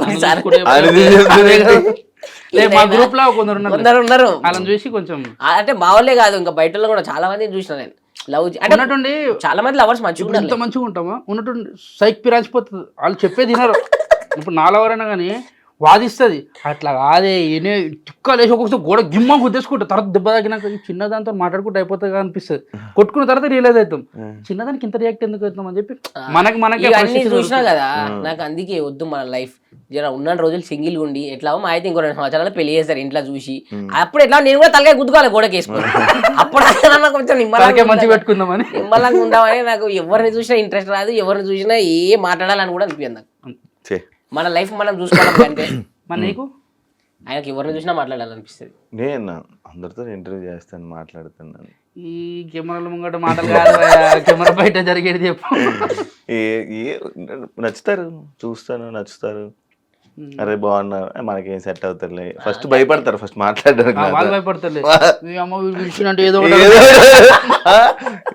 మా గ్రూప్ లో కొందరు ఉన్నారు వాళ్ళని చూసి కొంచెం అంటే మా వాళ్ళే కాదు ఇంకా బయట కూడా చాలా మందిని చూసిన నేను లవ్ ఉన్నట్టుండి చాలా మంది లవర్స్ మంచిగా ఎంత మంచిగా ఉంటామా ఉన్నట్టుండి సైక్ పిరాల్సిపోతుంది వాళ్ళు చెప్పేది వినరు ఇప్పుడు నాలో ఎవరైనా కానీ వాదిస్తుంది అట్లా కాదే ఈయనే చుక్కలు వేసి ఒక్కొక్కసారి గోడ గిమ్మ గుద్దేసుకుంటా తర్వాత దెబ్బ తాగినాక ఈ చిన్నదాంతో మాట్లాడుకుంటూ అయిపోతుంది అనిపిస్తుంది కొట్టుకున్న తర్వాత రియలైజ్ అవుతాం చిన్నదానికి ఇంత రియాక్ట్ ఎందుకు అవుతాం అని చెప్పి మనకి అన్ని చూసినా కదా నాకు అందుకే వద్దు మన లైఫ్ జర ఉన్న రోజులు సింగిల్ ఉండి ఎట్లా మా అయితే ఇంకో 2 సంవత్సరాలు పెళ్లి చేస్తారు ఇంట్లో చూసి అప్పుడు ఎట్లా నేను కూడా తలకాయ గుద్దుకోవాలి గోడకి వేసుకొని అప్పుడు నాకు కొంచెం మంచి పెట్టుకుందామని నిమ్మలంగా ఉందామని నాకు ఎవరిని చూసినా ఇంట్రెస్ట్ రాదు ఎవరిని చూసినా ఏ మాట్లాడాలని కూడా అనిపించదు నాకు మన లైఫ్ మనం చూసుకోవాలి అంటే మరి నీకు ఆయనకి ఎవరిని చూసినా మాట్లాడాలనిపిస్తుంది నేను అందరితో ఇంటర్వ్యూ చేస్తాను మాట్లాడుతున్నాను ఈ కెమెరాల ముంగట మాటలు కాదు కెమెరా బయట జరిగేది చెప్పు నచ్చుతారు చూస్తాను నచ్చుతారు అరే బాగున్నారు మనకేం సెట్ అవుతారులే ఫస్ట్ భయపడతారు ఫస్ట్ మాట్లాడడానికి వాళ్ళు భయపడతారు అమ్మ పిలిచినట్టు ఏదో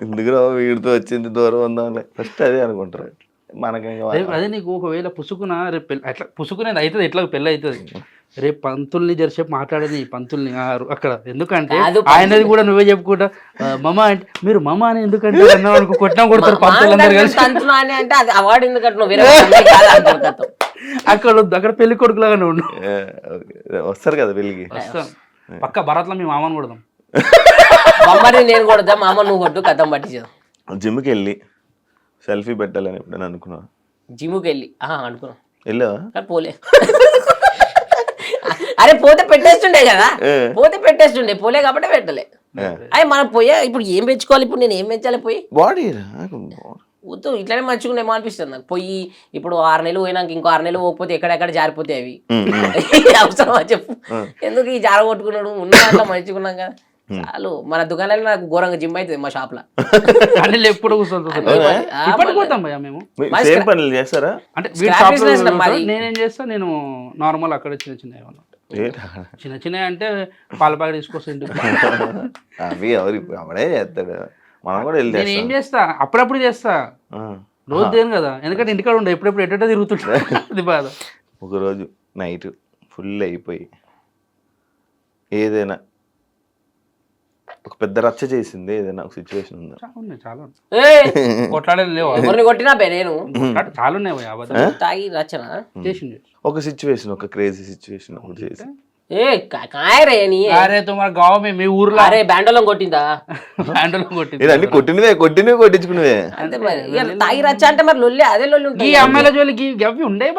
ఎందుకు వీడితో వచ్చింది దూరం ఉందాంలే ఫస్ట్ అదే అనుకుంటారు మనకేం అదే నీకు ఒకవేళ పుసుకున రేపు పెళ్ళి అట్లా పుసుకునేది అవుతుంది ఎట్లా పెళ్ళి అవుతుంది రేపు పంతుల్ని జరిసేపు మాట్లాడేది ఈ పంతుల్ని అక్కడ ఎందుకంటే ఆయనది కూడా నువ్వే చెప్పుకుంటా మమ అంటే మీరు మమ అని ఎందుకంటే అన్నావు కొట్టినా కొడతారు పంతులందరూ కలిసి అంటే అది అవార్డు ఎందుకంటే అక్కడ పెళ్లి కొడుకులాగానే ఉండు వస్తారు కదా పెళ్ళికి పక్క భరత్లో మీ మామని కొడదాం మమ్మని నేను కొడతా మామ నువ్వు కొట్టు కథం పట్టించదు జిమ్కి వెళ్ళి సెల్ఫీ పెట్టాలని ఎప్పుడైనా అనుకున్నా జిమ్కి వెళ్ళి అనుకున్నాం వెళ్ళావా కానీ పోలే అరే పోతే పెట్టేస్తుండే కదా పోతే పెట్టేస్తుండే పోలే కాబట్టి పెట్టలే అయ్యి మనం పోయా ఇప్పుడు ఏం పెంచుకోవాలి ఇప్పుడు నేను ఏం పెంచాలి పోయి బాడీ వద్దు ఇట్లానే మంచిగా ఏమో అనిపిస్తుంది నాకు పోయి ఇప్పుడు 6 నెలలు పోయినాక ఇంకో 6 నెలలు పోకపోతే ఎక్కడెక్కడ జారిపోతాయి అవి అవసరమా చెప్పు ఎందుకు ఈ జార కొట్టుకున్నాడు ఉన్న దాంట్లో మంచిగున్నాం కదా చాలు మన దుకాణాలు నాకు ఘోరంగా జిమ్ అవుతుంది మా షాప్ లో అనిల్ ఎప్పుడు ఇప్పటికి పోతాం భయ్యా మేము సేమ్ పనులు చేస్తారా అంటే వీడి షాప్ లో నేనేం చేస్తా నేను నార్మల్ అక్కడ చిన్న చిన్న ఏమన్నా చిన్న చిన్న అంటే పాల ప్యాకెట్ తీసుకొస్తాను అవి అవడే చేస్తాడు మనం కూడా వెళ్ళి నేను ఏం చేస్తా అప్పుడప్పుడు చేస్తా రోజు దేని కదా ఎందుకంటే ఇంటికాడ ఉండే ఎప్పుడెప్పుడు ఎట్ట తిరుగుతుంటా అది బాధ ఒకరోజు నైట్ ఫుల్ అయిపోయి ఏదైనా ఒక పెద్ద రచ్చ చేసింది ఏదైనా ఒక సిచ్యువేషన్ ఉందా చాలా కొట్లాడే లేవు కొట్టినా నేను చాలా ఉన్నాయి తాగి రచన చేసింది ఒక సిచ్యువేషన్ ఒక క్రేజీ సిచ్యువేషన్ ఒకటి చేసి అరే తుమార గావ్ మీ ఊర్లో అరే బ్యాండోలం కొట్టిందా బ్యాండోలం కొట్టింది ఇదన్నీ కొట్టినవే కొట్టించుకునేవే అంతే మరి తాగి రచ్చ అంటే మరి లొల్లి అదే లొల్లి ఉంటాయి ఈ అమ్మాయిల జోలికి గవ్వి ఉండే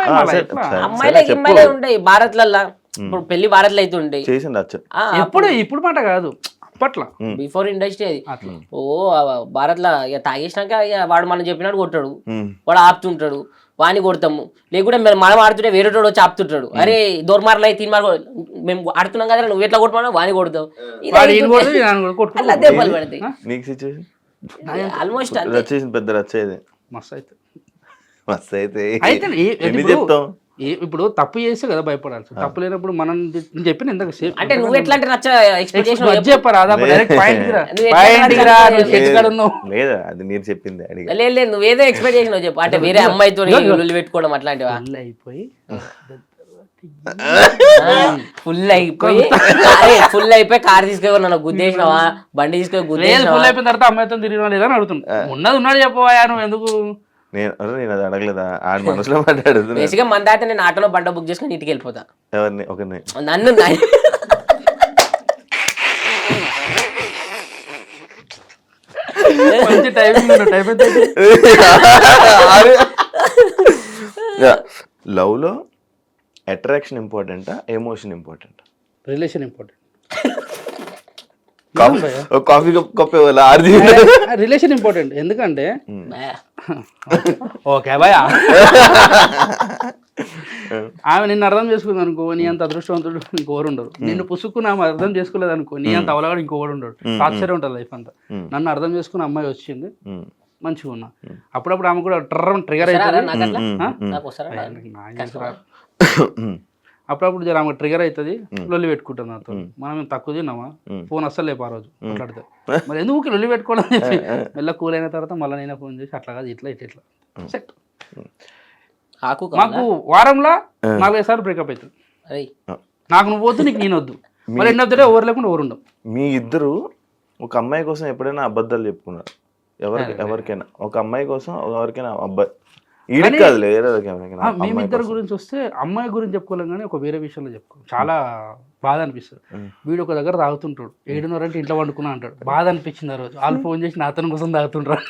అమ్మాయిలే ఉంటాయి భారత్లల్లా ఇప్పుడు పెళ్లి భారత్లో అయితే ఉంటాయి చేసింది రచ్చ ఇప్పుడు మాట కాదు అప్పట్లో బిఫోర్ ఇండస్ట్రీ అది ఓ భారత్ లా ఇక తాగేసినాక ఇక వాడు మనం చెప్పినట్టు కొట్టాడు వాడు ఆపుతుంటాడు వాడిని కొడతాము లేకుంటే మనం ఆడుతుంటే వేరేటోడు వచ్చి ఆపుతుంటాడు అరే దోర్మార్లు అయితే మేము ఆడుతున్నాం కదా నువ్వు ఎట్లా కొట్టమన్నా వాడిని కొడతావు దెబ్బలు పడతాయి ఆల్మోస్ట్ పెద్ద రచ్చ ఇది మస్తు అయితే చెప్తాం ఇప్పుడు తప్పు చేస్తే కదా భయపడాల్సి తప్పు లేనప్పుడు మనం చెప్పిన ఇంతకు సేఫ్ అంటే నువ్వు ఎట్లాంటి రచ్చ ఎక్స్పెక్టేషన్ చెప్పరా లేదా అది మీరు చెప్పింది లేదు నువ్వేదో ఎక్స్పెక్టేషన్ చెప్పు అంటే వేరే అమ్మాయితో పెట్టుకోవడం అట్లాంటివా అయిపోయి ఫుల్ అయిపోయి కార్ తీసుకొని నన్ను గుద్దేసినావా బండి తీసుకొని గుద్దేసినావా ఫుల్ అయిపోయిన తర్వాత అమ్మాయితో తిరిగినా లేదని అడుగుతున్నా ఉన్నది ఉన్నాడు చెప్పవా నువ్వు ఎందుకు నేను అది అడగలేదా ఆడ మనసులో మాట్లాడుతున్నా బేసిక్గా మన దాకా నేను ఆటోలో బండ బుక్ చేసుకుని ఇంటికి వెళ్ళిపోతా ఎవరిని ఒకరిని నన్ను లవ్ లో అట్రాక్షన్ ఇంపార్టెంటా emotion important relation important coffee cup relation important ఎందుకంటే ఓకే భయ ఆమె నిన్ను అర్థం చేసుకుంది అనుకో నీ అంత అదృష్టవంతుడు ఇంకోరు ఉండరు నిన్ను పుసుక్కుని ఆమె అర్థం చేసుకోలేదు అనుకో నీ అంత అవలగాడు ఇంకోడు ఉండడు టార్చర్ ఉంటుంది లైఫ్ అంతా నన్ను అర్థం చేసుకుని అమ్మాయి వచ్చింది మంచిగా ఉన్నా అప్పుడప్పుడు ఆమె కూడా ట్రిగర్ అవుతుంది అప్పుడప్పుడు జర ఆమె ట్రిగర్ అవుతుంది లొల్లి పెట్టుకుంటుంది నాతో మనం తక్కువ తిన్నామా ఫోన్ అస్సలు లేపు ఆ రోజు మాట్లాడితే మరి ఎందుకు లొల్లి పెట్టుకోవడం చెప్పి మెల్ల కూల్ అయిన తర్వాత మళ్ళీ నేనే ఫోన్ చేసి అట్లా కాదు ఇట్లా ఇట్లా సెట్ మాకు వారంలో 4-5 సార్లు బ్రేకప్ అవుతుంది నాకు నువ్వు వద్దు నీకు నేను వద్దు మరి ఎన్ని వద్దుడే ఎవరు లేకుండా ఎవరు ఉండవు మీ ఇద్దరు ఒక అమ్మాయి కోసం ఎప్పుడైనా అబద్ధాలు చెప్పుకున్నారు ఎవరికైనా ఒక అమ్మాయి కోసం ఎవరికైనా ఈడికి కాదులే వేరే కెమెరా మేమిద్దరి గురించి వస్తే అమ్మాయి గురించి చెప్పుకోలేం కానీ ఒక వేరే విషయంలో చెప్పుకో చాలా బాధ అనిపిస్తుంది. వీడు ఒక దగ్గర తాగుతుంటాడు, 7:30 అంటే ఇంట్లో వండుకున్నా అంటాడు. బాధ అనిపించింది ఆ రోజు. వాళ్ళు ఫోన్ చేసి నా అతని కోసం తాగుతుంటారు.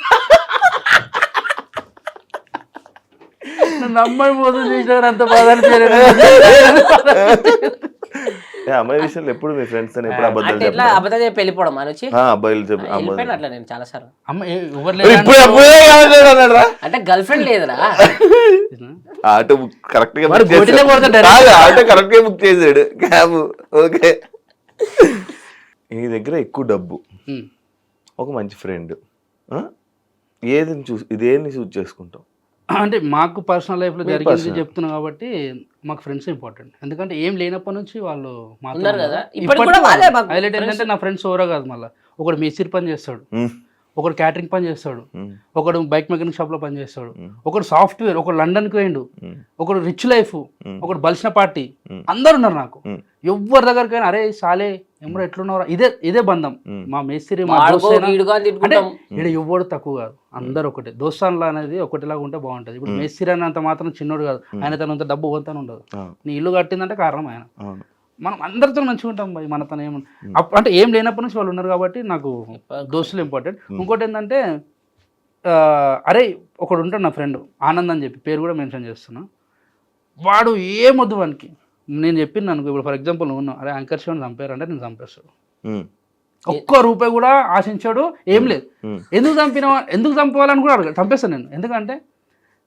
నన్ను అమ్మాయి మోసం చేసినారు, అంత బాధ అనిపించలేదు. అమ్మాయి విషయంలో ఎప్పుడు మీ ఫ్రెండ్స్ ఎప్పుడు అబద్ధాలు అంటే ఎట్లా అబద్ధం చెప్పి వెళ్ళిపోవడం అని వచ్చి అబ్బాయిలు వెళ్ళిపోయిన అట్లా నేను చాలా సార్లు. అమ్మాయి ఎవరు లేదు అంటే గర్ల్ ఫ్రెండ్ లేదురా, ఆటో కరెక్ట్ గా వాడు గోటిలో కొడతాడు. ఆటో కరెక్ట్ గా బుక్ చేసాడు క్యాబ్. ఓకే, ఈ దగ్గర ఎక్కువ డబ్బు, ఒక మంచి ఫ్రెండ్, ఇదేంది చూస్ చేసుకుంటాం? అంటే మాకు పర్సనల్ లైఫ్ లో జరిగింది చెప్తున్నా కాబట్టి మాకు ఫ్రెండ్స్ ఇంపార్టెంట్. ఎందుకంటే ఏం లేనప్పటి నుంచి వాళ్ళు ఉన్నారు కదా. ఇప్పటికి కూడా వాళ్ళే మాకు హైలైట్ ఏంటంటే నా ఫ్రెండ్స్ ఓరా కాదు, మళ్ళీ ఒకడు మేస్త్రి పని చేస్తాడు, ఒకడు క్యాటరింగ్ పని చేస్తాడు, ఒకడు బైక్ మెకానిక్ షాప్ లో పని చేస్తాడు, ఒకడు సాఫ్ట్వేర్, ఒకడు లండన్ కి పోయిండు, ఒకడు రిచ్ లైఫ్, ఒకడు బలిసిన పార్టీ. అందరు ఉన్నారు నాకు. ఎవరి దగ్గరకైనా అరే సాలే ఎమ్మడో ఎట్లున్నారా, ఇదే బంధం. మా మేస్త్రి మా అంటే ఇక్కడ ఎవ్వడు తక్కువ కాదు, అందరు ఒకటే. దోస్తాన్లా అనేది ఒకటిలాగా ఉంటే బాగుంటది. ఇప్పుడు మేస్త్రి అన్నంత మాత్రం చిన్నోడు కాదు, ఆయన తనంత డబ్బు పోతానే ఉండదు. నీ ఇల్లు కట్టిందంటే కారణం ఆయన. మనం అందరితో మంచిగా ఉంటాం భయ్, మనతో అంటే ఏం లేనప్పటి నుంచి వాళ్ళు ఉన్నారు కాబట్టి నాకు దోస్తులు ఇంపార్టెంట్. ఇంకోటి ఏంటంటే అరే ఒకడు ఉంటాడు నా ఫ్రెండ్ ఆనంద్ అని చెప్పి, పేరు కూడా మెన్షన్ చేస్తున్నా. వాడు ఏమొద్దు వానికి నేను చెప్పింది అనుకో. ఇప్పుడు ఫర్ ఎగ్జాంపుల్ నువ్వు ఉన్నావు, అరే యాంకర్ షోని చంపారంటే నేను చంపేస్తాడు. ఒక్క రూపాయి కూడా ఆశించాడు, ఏం లేదు. ఎందుకు చంపాలని కూడా అడగ, చంపేస్తాను నేను. ఎందుకంటే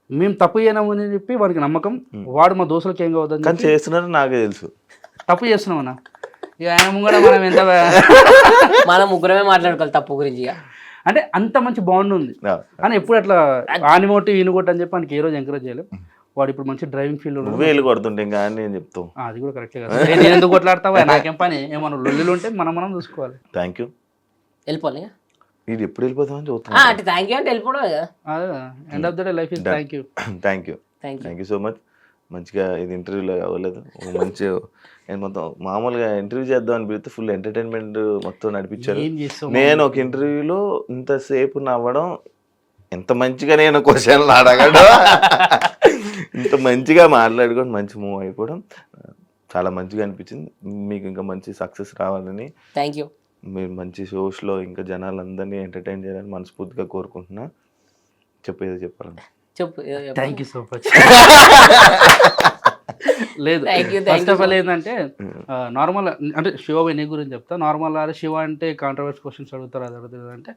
మేము తప్పు చేయనామని చెప్పి వాడికి నమ్మకం. వాడు మా దోస్తులకి ఏం కావద్దని చేస్తున్నారు, నాకే తెలుసు తప్పు చేస్తున్నామన్నా. ఇక ఆయన ముంగడ మనం ఎంత మనం ముగ్గురమే మాట్లాడుకోవాలి తప్పు గురించి. అంటే అంత మంచి బాండ్ ఉంది. అని ఎప్పుడు అట్లా ఆనిమోటి ఈనుకోటి అని చెప్పి మనకి ఏ రోజు ఎంకరేజ్ చేయలేదు. వాడు ఇప్పుడు మంచి డ్రైవింగ్ ఫీల్డ్ వేలు కొడుతుంటే ఇంకా నేను చెప్తావు, అది కూడా కరెక్టే కదా. నేను ఎందుకు కొట్లాడతావా, నాకేం పని. ఏమన్నా లొల్లులు ఉంటే మనం చూసుకోవాలి. Thank you. వెళ్ళిపోవాలి ఇది ఎప్పుడు వెళ్ళిపోతామని చూస్తాను. అంటే థ్యాంక్ యూ అంటే వెళ్ళిపోవడం అదే end of the day life is thank you. Thank you so much. మంచిగా ఇది ఇంటర్వ్యూలో అవ్వలేదు, మంచి నేను మొత్తం మామూలుగా ఇంటర్వ్యూ చేద్దాం అని పెడితే ఫుల్ ఎంటర్టైన్మెంట్ మొత్తం నడిపించారు. నేను ఒక ఇంటర్వ్యూలో ఇంతసేపు నవ్వడం, ఎంత మంచిగా నేను క్వశ్చన్లు అడగడం, ఇంత మంచిగా మాట్లాడుకొని మంచి మూవ్ అయిపోవడం చాలా మంచిగా అనిపించింది. మీకు ఇంకా మంచి సక్సెస్ రావాలని, థ్యాంక్ యూ. మీరు మంచి షోస్లో ఇంకా జనాలందరినీ ఎంటర్టైన్ చేయాలని మనస్ఫూర్తిగా కోరుకుంటున్నా. చెప్పేది చెప్పాలని చెప్పు. Thank you so much. లేదు ఫస్ట్ ఆఫ్ ఆల్ ఏంటంటే నార్మల్ అంటే శివ నీ గురించి చెప్తా. నార్మల్ శివ అంటే కాంట్రవర్సీ క్వశ్చన్స్ అడుగుతారు, అది అడుగుతుంది అంటే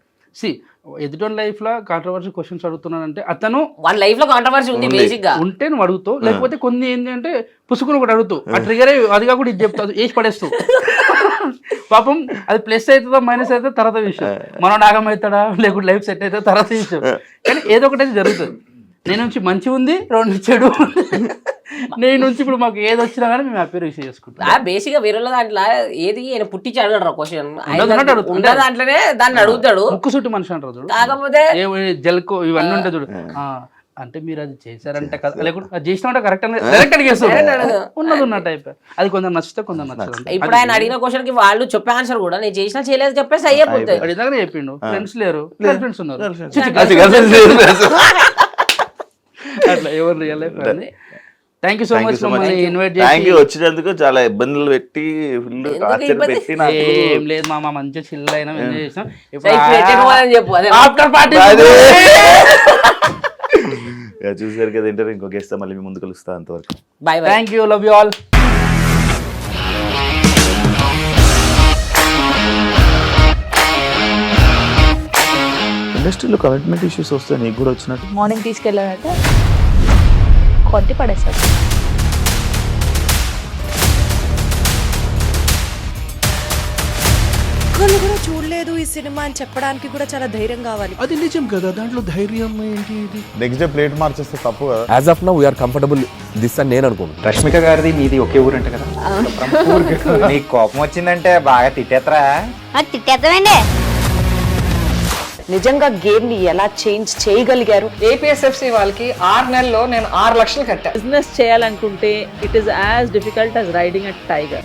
ఎదుటి లైఫ్ లో కాంట్రవర్సీ క్వశ్చన్స్ అడుగుతున్నానంటే అతను వాళ్ళ లైఫ్ లో కాంట్రవర్సీ ఉంది బేసిక్ గా ఉంటే నువ్వు అడుగుతావు. లేకపోతే కొన్ని ఏంటి అంటే పుసుకుని ఒకటి అడుగుతావు, ఆ ట్రిగర్ అదిగా కూడా ఇది చెప్తావు, వేసి పడేస్తావు. పాపం అది ప్లస్ అవుతుందో మైనస్ అవుతుందో తర్వాత విషయం. మనం నాగం అవుతాడా లేకుంటే లైఫ్ సెట్ అవుతుందో తర్వాత విషయం. కానీ ఏదో ఒకటి అయితే జరుగుతుంది. నేను నుంచి మంచి ఉంది, రెండు చెడు. నేను నుంచి ఇప్పుడు మాకు ఏది వచ్చినా కానీ మేము హ్యాపీ రిసీవ్ చేసుకుంటాం. బేసిక్ గా వేరే దాంట్లో ఏది ఆయన పుట్టించి అడగడు క్వశ్చన్, దాంట్లోనే దాన్ని అడుగుతాడు. ముక్కు చుట్టూ మనిషి అంటారు చూడు, కాకపోతే జల్కో ఇవన్నీ ఉంటాయి చూడు. అంటే మీరు అది చేశారంటే కదా, లేకుంటే అది చేసినా కరెక్ట్ డైరెక్ట్ అడిగేస్తారు. ఉన్నది ఉన్నట్టు అయిపోయి అది కొందరు నచ్చితే కొందరు నచ్చదు. ఇప్పుడు ఆయన అడిగిన క్వశ్చన్ కి వాళ్ళు చెప్పే ఆన్సర్ కూడా నేను చేసినా చేయలేదు చెప్పేసి అయిపోతుంది. అడిగినా చెప్పిండు ఫ్రెండ్స్ లేరు, ఫ్రెండ్స్ ఉన్నారు, అట్లా ఎవరు real life. Thank you so much మమ్మల్ని ఇన్వైట్ చేసి వచ్చినందుకు. చాలా ఇబ్బందులు పెట్టి పెట్టి ఏం లేదు మామ, మంచిగా చిల్ అయినా ఎంజాయ్ చేసాం. ఆఫ్టర్ పార్టీ చూసారు కదా ఇంటర్వ్యూ. ఇంకో గెస్ట్ మళ్ళీ మీ ముందు కలుస్తా. అంతవరకు by by. Thank you, love you all. ఇండస్ట్రీలో కమిట్మెంట్ ఇష్యూస్ వస్తే నీకు కూడా వచ్చినట్టు? మార్నింగ్ తీసుకెళ్ళాడంటే కొట్టి పడేస్తాడు. ఒక్కళ్ళు కూడా చూడలేదు ఈ సినిమా అని చెప్పడానికి కూడా చాలా ధైర్యం కావాలి. అది నిజం కదా, దాంట్లో ధైర్యం ఏంటి? ఇది నెక్స్ట్ డే ప్లేట్ మార్చేస్తే తప్పు కదా. As of now we are comfortable this అని నేను అనుకుంటున్నాను. రష్మిక గారిది మీది ఒకే ఊరంట కదా. నీకు కోపం వచ్చిందంటే బాగా తిట్టేత్తరా? తిట్టేద్దామండి. నిజంగా గేమ్ ని ఎలా చేంజ్ చేయగలిగారు? ఏపీఎస్ఎఫ్సి వాళ్ళకి 6 నెలల్లో నేను 6 లక్షలు కట్టా. బిజినెస్ చేయాలనుకుంటే it is as difficult as riding a tiger.